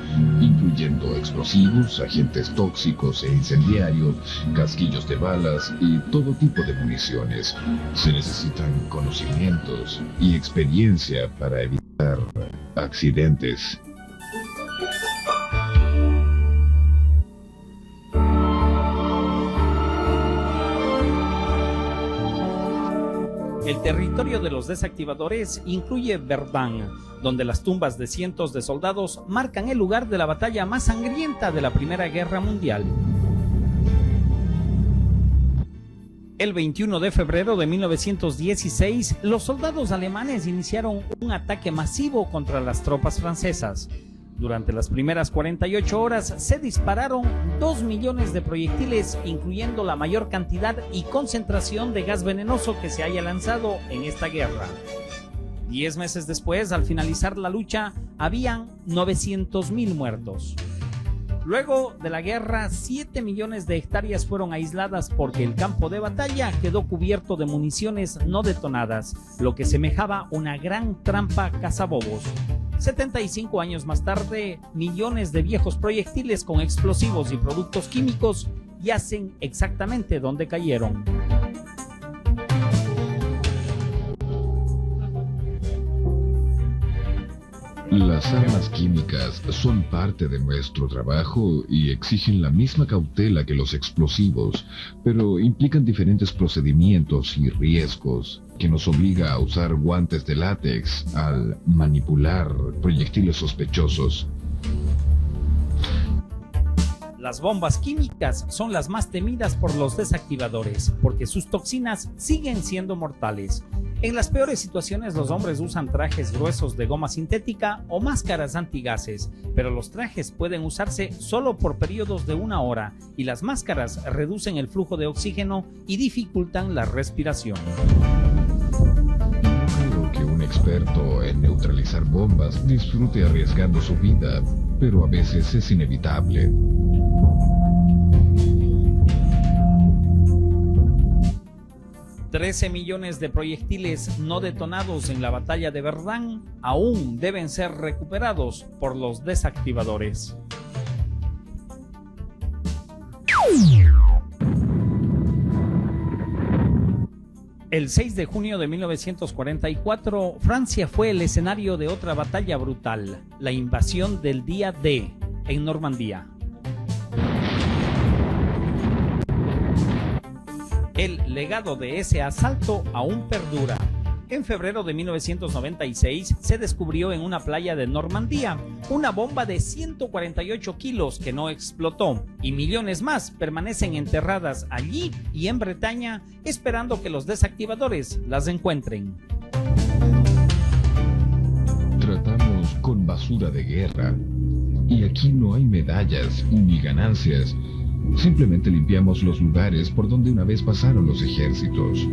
S8: incluyendo explosivos, agentes tóxicos e incendiarios, casquillos de balas y todo tipo de municiones. Se necesitan conocimientos y experiencia para evitar accidentes.
S6: El territorio de los desactivadores incluye Verdun, donde las tumbas de cientos de soldados marcan el lugar de la batalla más sangrienta de la Primera Guerra Mundial. El 21 de febrero de 1916, los soldados alemanes iniciaron un ataque masivo contra las tropas francesas. Durante las primeras 48 horas se dispararon 2 millones de proyectiles, incluyendo la mayor cantidad y concentración de gas venenoso que se haya lanzado en esta guerra. 10 meses después, al finalizar la lucha, habían 900,000 muertos. Luego de la guerra, 7 millones de hectáreas fueron aisladas porque el campo de batalla quedó cubierto de municiones no detonadas, lo que semejaba una gran trampa cazabobos. 75 años más tarde, millones de viejos proyectiles con explosivos y productos químicos yacen exactamente donde cayeron.
S8: Las armas químicas son parte de nuestro trabajo y exigen la misma cautela que los explosivos, pero implican diferentes procedimientos y riesgos que nos obliga a usar guantes de látex al manipular proyectiles sospechosos.
S6: Las bombas químicas son las más temidas por los desactivadores, porque sus toxinas siguen siendo mortales. En las peores situaciones, los hombres usan trajes gruesos de goma sintética o máscaras antigases, pero los trajes pueden usarse solo por periodos de 1 hora y las máscaras reducen el flujo de oxígeno y dificultan la respiración.
S8: Creo que un experto en neutralizar bombas disfrute arriesgando su vida, pero a veces es inevitable.
S6: $13 millones de proyectiles no detonados en la batalla de Verdún aún deben ser recuperados por los desactivadores. El 6 de junio de 1944, Francia fue el escenario de otra batalla brutal, la invasión del día D en Normandía. El legado de ese asalto aún perdura. En febrero de 1996 se descubrió en una playa de Normandía una bomba de 148 kilos que no explotó y millones más permanecen enterradas allí y en Bretaña esperando que los desactivadores las encuentren.
S8: Tratamos con basura de guerra y aquí no hay medallas ni ganancias. Simplemente limpiamos los lugares por donde una vez pasaron los ejércitos.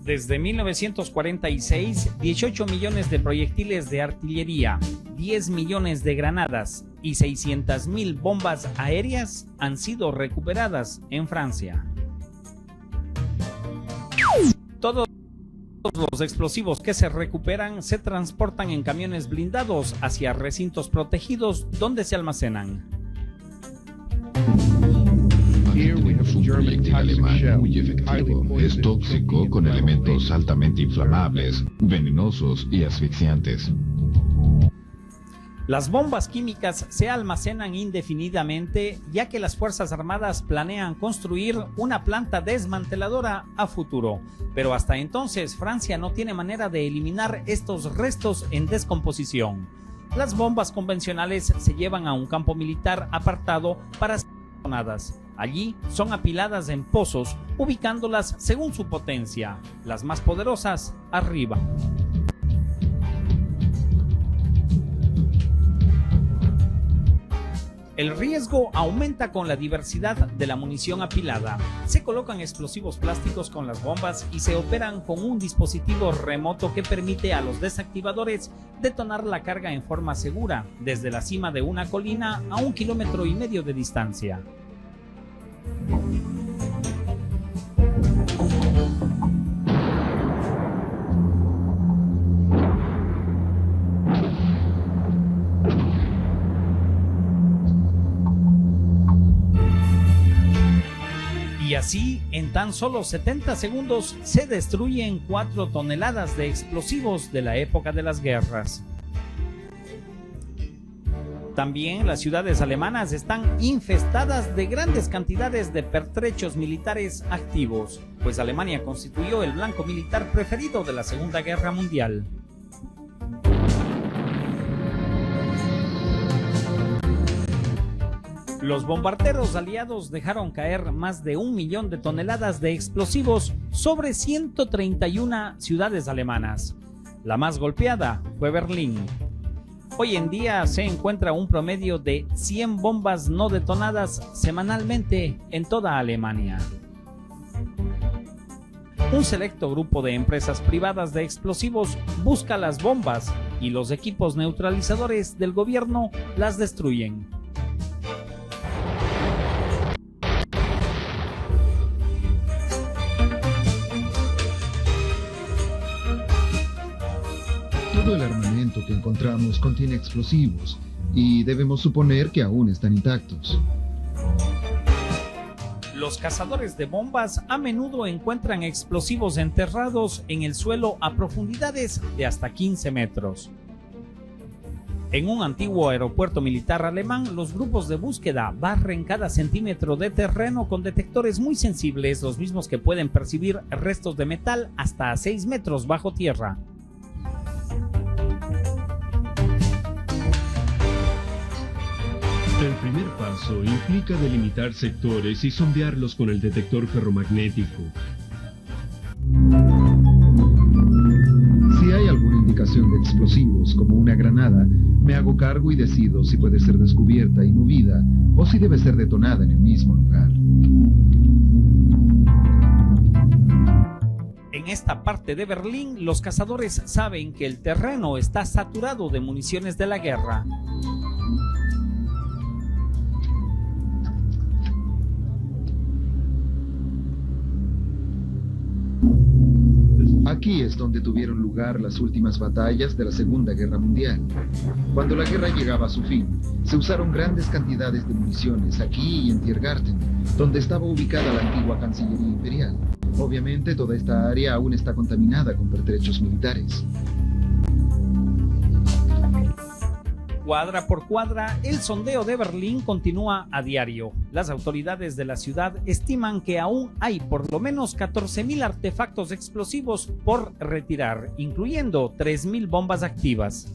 S6: Desde 1946, 18 millones de proyectiles de artillería, 10 millones de granadas y 600.000 bombas aéreas han sido recuperadas en Francia. Todos los explosivos que se recuperan se transportan en camiones blindados hacia recintos protegidos donde se almacenan.
S8: Tenemos un proyectil alemán muy efectivo. Es tóxico con elementos altamente inflamables, venenosos y asfixiantes.
S6: Las bombas químicas se almacenan indefinidamente, ya que las Fuerzas Armadas planean construir una planta desmanteladora a futuro. Pero hasta entonces, Francia no tiene manera de eliminar estos restos en descomposición. Las bombas convencionales se llevan a un campo militar apartado para ser detonadas. Allí son apiladas en pozos, ubicándolas según su potencia, las más poderosas arriba. El riesgo aumenta con la diversidad de la munición apilada. Se colocan explosivos plásticos con las bombas y se operan con un dispositivo remoto que permite a los desactivadores detonar la carga en forma segura desde la cima de una colina a 1,5 kilómetros de distancia. Y así, en tan solo 70 segundos, se destruyen 4 toneladas de explosivos de la época de las guerras. También las ciudades alemanas están infestadas de grandes cantidades de pertrechos militares activos, pues Alemania constituyó el blanco militar preferido de la Segunda Guerra Mundial. Los bombarderos aliados dejaron caer más de 1 millón de toneladas de explosivos sobre 131 ciudades alemanas. La más golpeada fue Berlín. Hoy en día se encuentra un promedio de 100 bombas no detonadas semanalmente en toda Alemania. Un selecto grupo de empresas privadas de explosivos busca las bombas y los equipos neutralizadores del gobierno las destruyen.
S8: Todo el armamento que encontramos contiene explosivos y debemos suponer que aún están intactos.
S6: Los cazadores de bombas a menudo encuentran explosivos enterrados en el suelo a profundidades de hasta 15 metros. En un antiguo aeropuerto militar alemán, los grupos de búsqueda barren cada centímetro de terreno con detectores muy sensibles, los mismos que pueden percibir restos de metal hasta a 6 metros bajo tierra.
S3: El primer paso implica delimitar sectores y sondearlos con el detector ferromagnético.
S9: Si hay alguna indicación de explosivos, como una granada, me hago cargo y decido si puede ser descubierta y movida o si debe ser detonada en el mismo lugar.
S6: En esta parte de Berlín, los cazadores saben que el terreno está saturado de municiones de la guerra.
S9: Aquí es donde tuvieron lugar las últimas batallas de la Segunda Guerra Mundial. Cuando la guerra llegaba a su fin, se usaron grandes cantidades de municiones aquí y en Tiergarten, donde estaba ubicada la antigua Cancillería Imperial. Obviamente toda esta área aún está contaminada con pertrechos militares.
S6: Cuadra por cuadra, el sondeo de Berlín continúa a diario. Las autoridades de la ciudad estiman que aún hay por lo menos 14.000 artefactos explosivos por retirar, incluyendo 3.000 bombas activas.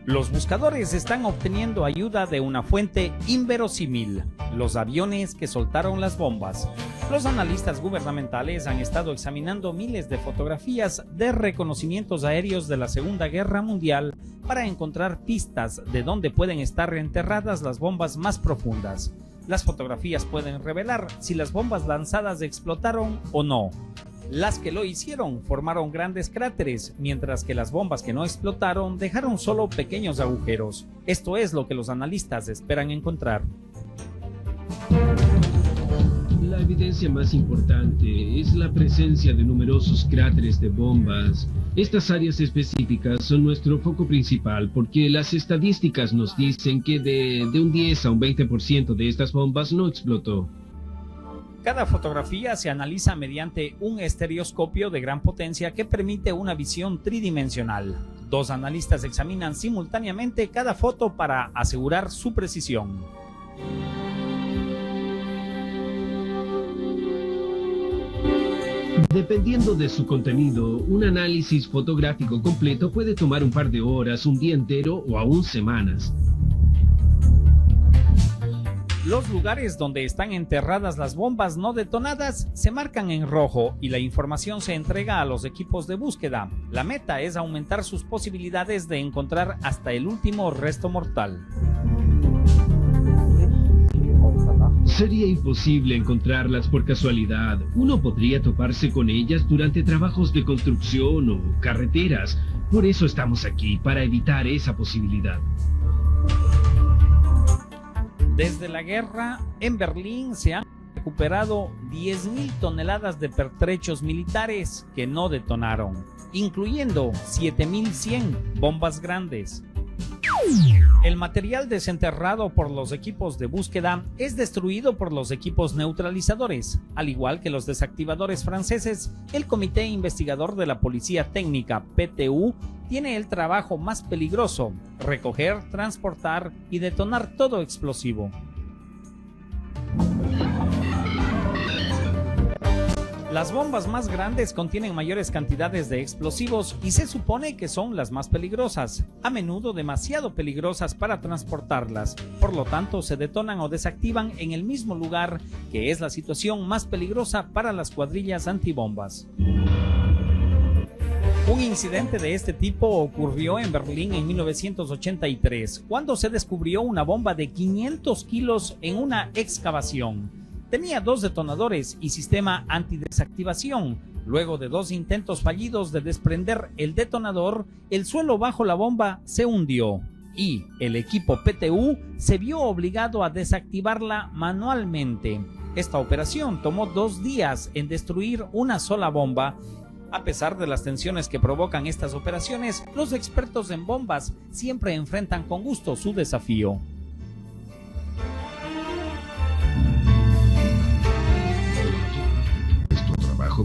S6: Los buscadores están obteniendo ayuda de una fuente inverosímil: los aviones que soltaron las bombas. Los analistas gubernamentales han estado examinando miles de fotografías de reconocimientos aéreos de la Segunda Guerra Mundial para encontrar pistas de dónde pueden estar enterradas las bombas más profundas. Las fotografías pueden revelar si las bombas lanzadas explotaron o no. Las que lo hicieron formaron grandes cráteres, mientras que las bombas que no explotaron dejaron solo pequeños agujeros. Esto es lo que los analistas esperan encontrar.
S3: La evidencia más importante es la presencia de numerosos cráteres de bombas. Estas áreas específicas son nuestro foco principal porque las estadísticas nos dicen que de un 10 a un 20% de estas bombas no explotó.
S6: Cada fotografía se analiza mediante un estereoscopio de gran potencia que permite una visión tridimensional. Dos analistas examinan simultáneamente cada foto para asegurar su precisión.
S3: Dependiendo de su contenido, un análisis fotográfico completo puede tomar un par de horas, un día entero o aún semanas.
S6: Los lugares donde están enterradas las bombas no detonadas se marcan en rojo y la información se entrega a los equipos de búsqueda. La meta es aumentar sus posibilidades de encontrar hasta el último resto mortal.
S3: Sería imposible encontrarlas por casualidad. Uno podría toparse con ellas durante trabajos de construcción o carreteras. Por eso estamos aquí, para evitar esa posibilidad.
S6: Desde la guerra, en Berlín se han recuperado 10.000 toneladas de pertrechos militares que no detonaron, incluyendo 7.100 bombas grandes. El material desenterrado por los equipos de búsqueda es destruido por los equipos neutralizadores. Al igual que los desactivadores franceses, el Comité Investigador de la Policía Técnica, PTU, tiene el trabajo más peligroso: recoger, transportar y detonar todo explosivo. Las bombas más grandes contienen mayores cantidades de explosivos y se supone que son las más peligrosas, a menudo demasiado peligrosas para transportarlas. Por lo tanto, se detonan o desactivan en el mismo lugar, que es la situación más peligrosa para las cuadrillas antibombas. Un incidente de este tipo ocurrió en Berlín en 1983, cuando se descubrió una bomba de 500 kilos en una excavación. Tenía 2 detonadores y sistema antidesactivación. Luego de 2 intentos fallidos de desprender el detonador, el suelo bajo la bomba se hundió y el equipo PTU se vio obligado a desactivarla manualmente. Esta operación tomó 2 días en destruir una sola bomba. A pesar de las tensiones que provocan estas operaciones, los expertos en bombas siempre enfrentan con gusto su desafío.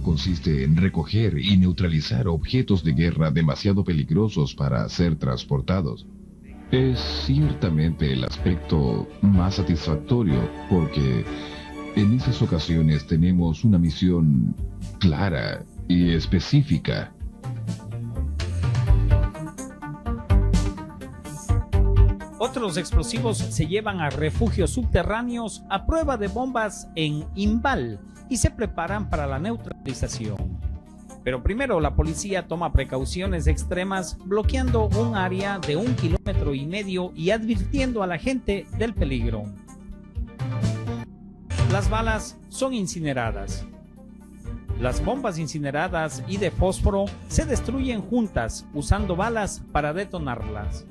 S8: Consiste en recoger y neutralizar objetos de guerra demasiado peligrosos para ser transportados. Es ciertamente el aspecto más satisfactorio porque en esas ocasiones tenemos una misión clara y específica.
S6: Otros explosivos se llevan a refugios subterráneos a prueba de bombas en Imbal y se preparan para la neutralización. Pero primero la policía toma precauciones extremas, bloqueando un área de 1,5 kilómetros y advirtiendo a la gente del peligro. Las balas son incineradas. Las bombas incineradas y de fósforo se destruyen juntas usando balas para detonarlas.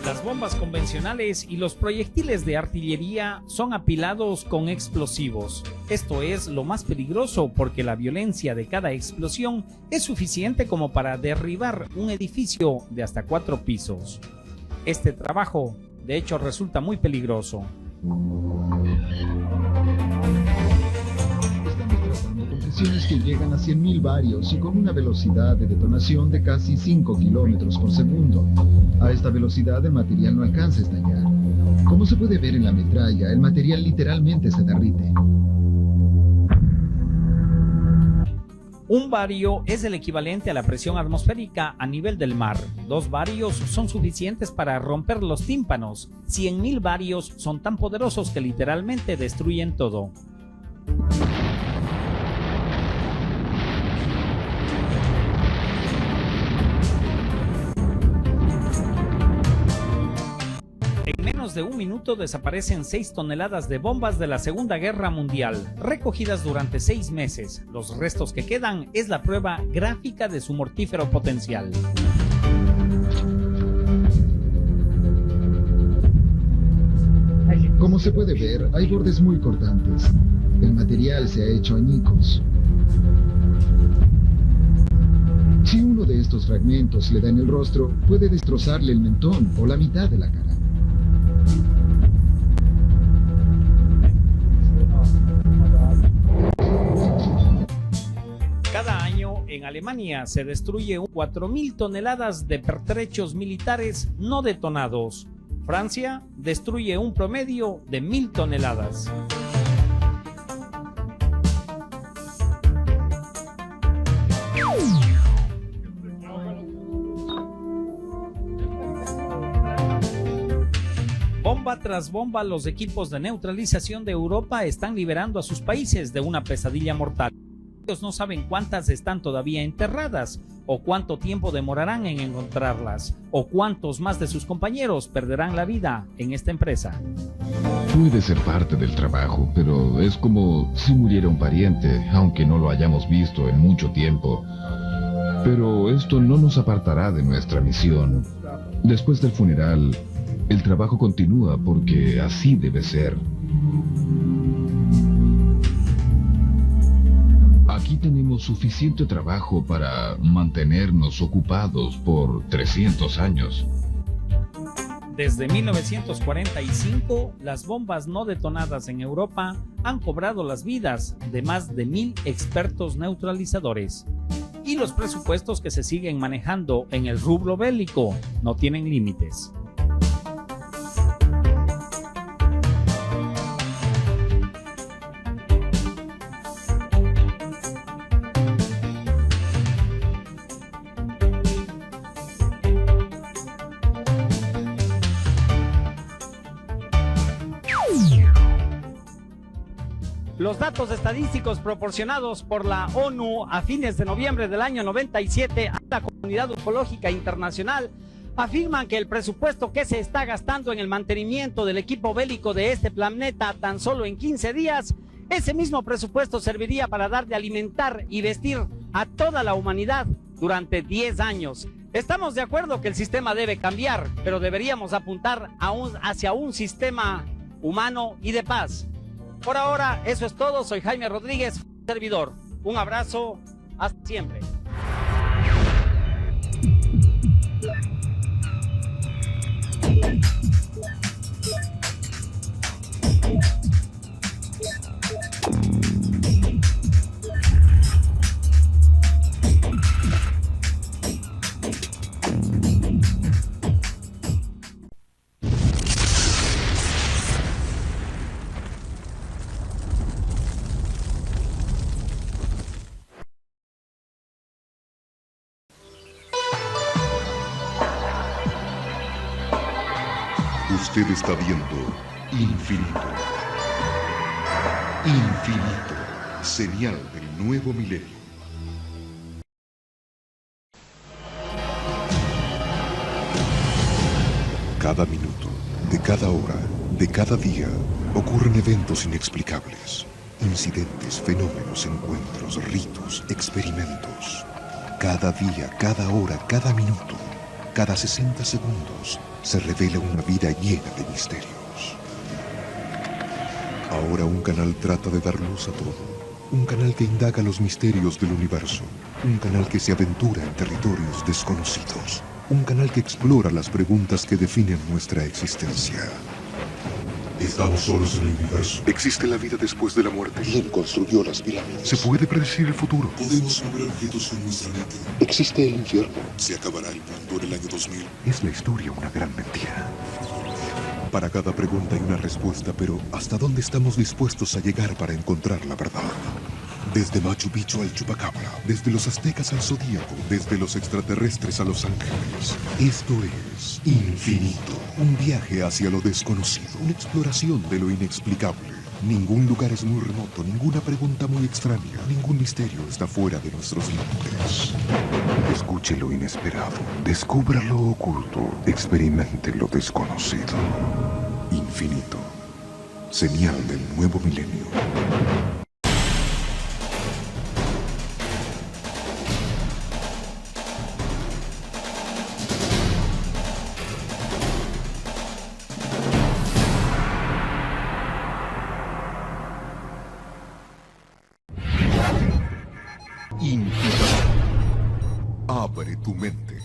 S6: Las bombas convencionales y los proyectiles de artillería son apilados con explosivos. Esto es lo más peligroso porque la violencia de cada explosión es suficiente como para derribar un edificio de hasta 4 pisos. Este trabajo, de hecho, resulta muy peligroso.
S9: Presiones que llegan a 100.000 vatios y con una velocidad de detonación de casi 5 kilómetros por segundo. A esta velocidad el material no alcanza a estallar. Como se puede ver en la metralla, el material literalmente se derrite.
S6: Un bario es el equivalente a la presión atmosférica a nivel del mar. 2 barios son suficientes para romper los tímpanos. 100.000 barios son tan poderosos que literalmente destruyen todo. En menos de 1 minuto desaparecen 6 toneladas de bombas de la Segunda Guerra Mundial, recogidas durante 6 meses. Los restos que quedan es la prueba gráfica de su mortífero potencial.
S9: Como se puede ver, hay bordes muy cortantes. El material se ha hecho añicos. Si uno de estos fragmentos le da en el rostro, puede destrozarle el mentón o la mitad de la cara.
S6: Cada año en Alemania se destruye 4.000 toneladas de pertrechos militares no detonados. Francia destruye un promedio de 1.000 toneladas. Bomba tras bomba, los equipos de neutralización de Europa están liberando a sus países de una pesadilla mortal. Ellos no saben cuántas están todavía enterradas, o cuánto tiempo demorarán en encontrarlas, o cuántos más de sus compañeros perderán la vida en esta empresa.
S8: Puede ser parte del trabajo, pero es como si muriera un pariente, aunque no lo hayamos visto en mucho tiempo. Pero esto no nos apartará de nuestra misión. Después del funeral, el trabajo continúa porque así debe ser. Aquí tenemos suficiente trabajo para mantenernos ocupados por 300 años.
S6: Desde 1945, las bombas no detonadas en Europa han cobrado las vidas de más de 1.000 expertos neutralizadores. Y los presupuestos que se siguen manejando en el rubro bélico no tienen límites. Los datos estadísticos proporcionados por la ONU a fines de noviembre del año 97 a la comunidad ufológica internacional afirman que el presupuesto que se está gastando en el mantenimiento del equipo bélico de este planeta tan solo en 15 días, ese mismo presupuesto serviría para dar de alimentar y vestir a toda la humanidad durante 10 años. Estamos de acuerdo que el sistema debe cambiar, pero deberíamos apuntar hacia un sistema humano y de paz. Por ahora, eso es todo. Soy Jaime Rodríguez, servidor. Un abrazo. Hasta siempre.
S1: Usted está viendo Infinito. Infinito. Señal del nuevo milenio. Cada minuto, de cada hora, de cada día, ocurren eventos inexplicables. Incidentes, fenómenos, encuentros, ritos, experimentos. Cada día, cada hora, cada minuto, cada 60 segundos, se revela una vida llena de misterios. Ahora un canal trata de dar luz a todo. Un canal que indaga los misterios del universo. Un canal que se aventura en territorios desconocidos. Un canal que explora las preguntas que definen nuestra existencia. ¿Estamos solos en el universo? ¿Existe la vida después de la muerte? ¿Quién construyó las pirámides? ¿Se puede predecir el futuro? ¿Podemos mover objetos con nuestra mente? ¿Existe el infierno? ¿Se acabará el mundo en el año 2000? ¿Es la historia una gran mentira? Para cada pregunta hay una respuesta, pero ¿hasta dónde estamos dispuestos a llegar para encontrar la verdad? Desde Machu Picchu al Chupacabra, desde los aztecas al Zodíaco, desde los extraterrestres a los ángeles. Esto es Infinito, un viaje hacia lo desconocido, una exploración de lo inexplicable. Ningún lugar es muy remoto, ninguna pregunta muy extraña, ningún misterio está fuera de nuestros límites. Escuche lo inesperado, descubra lo oculto, experimente lo desconocido. Infinito, señal del nuevo milenio. Infinito. Abre tu mente.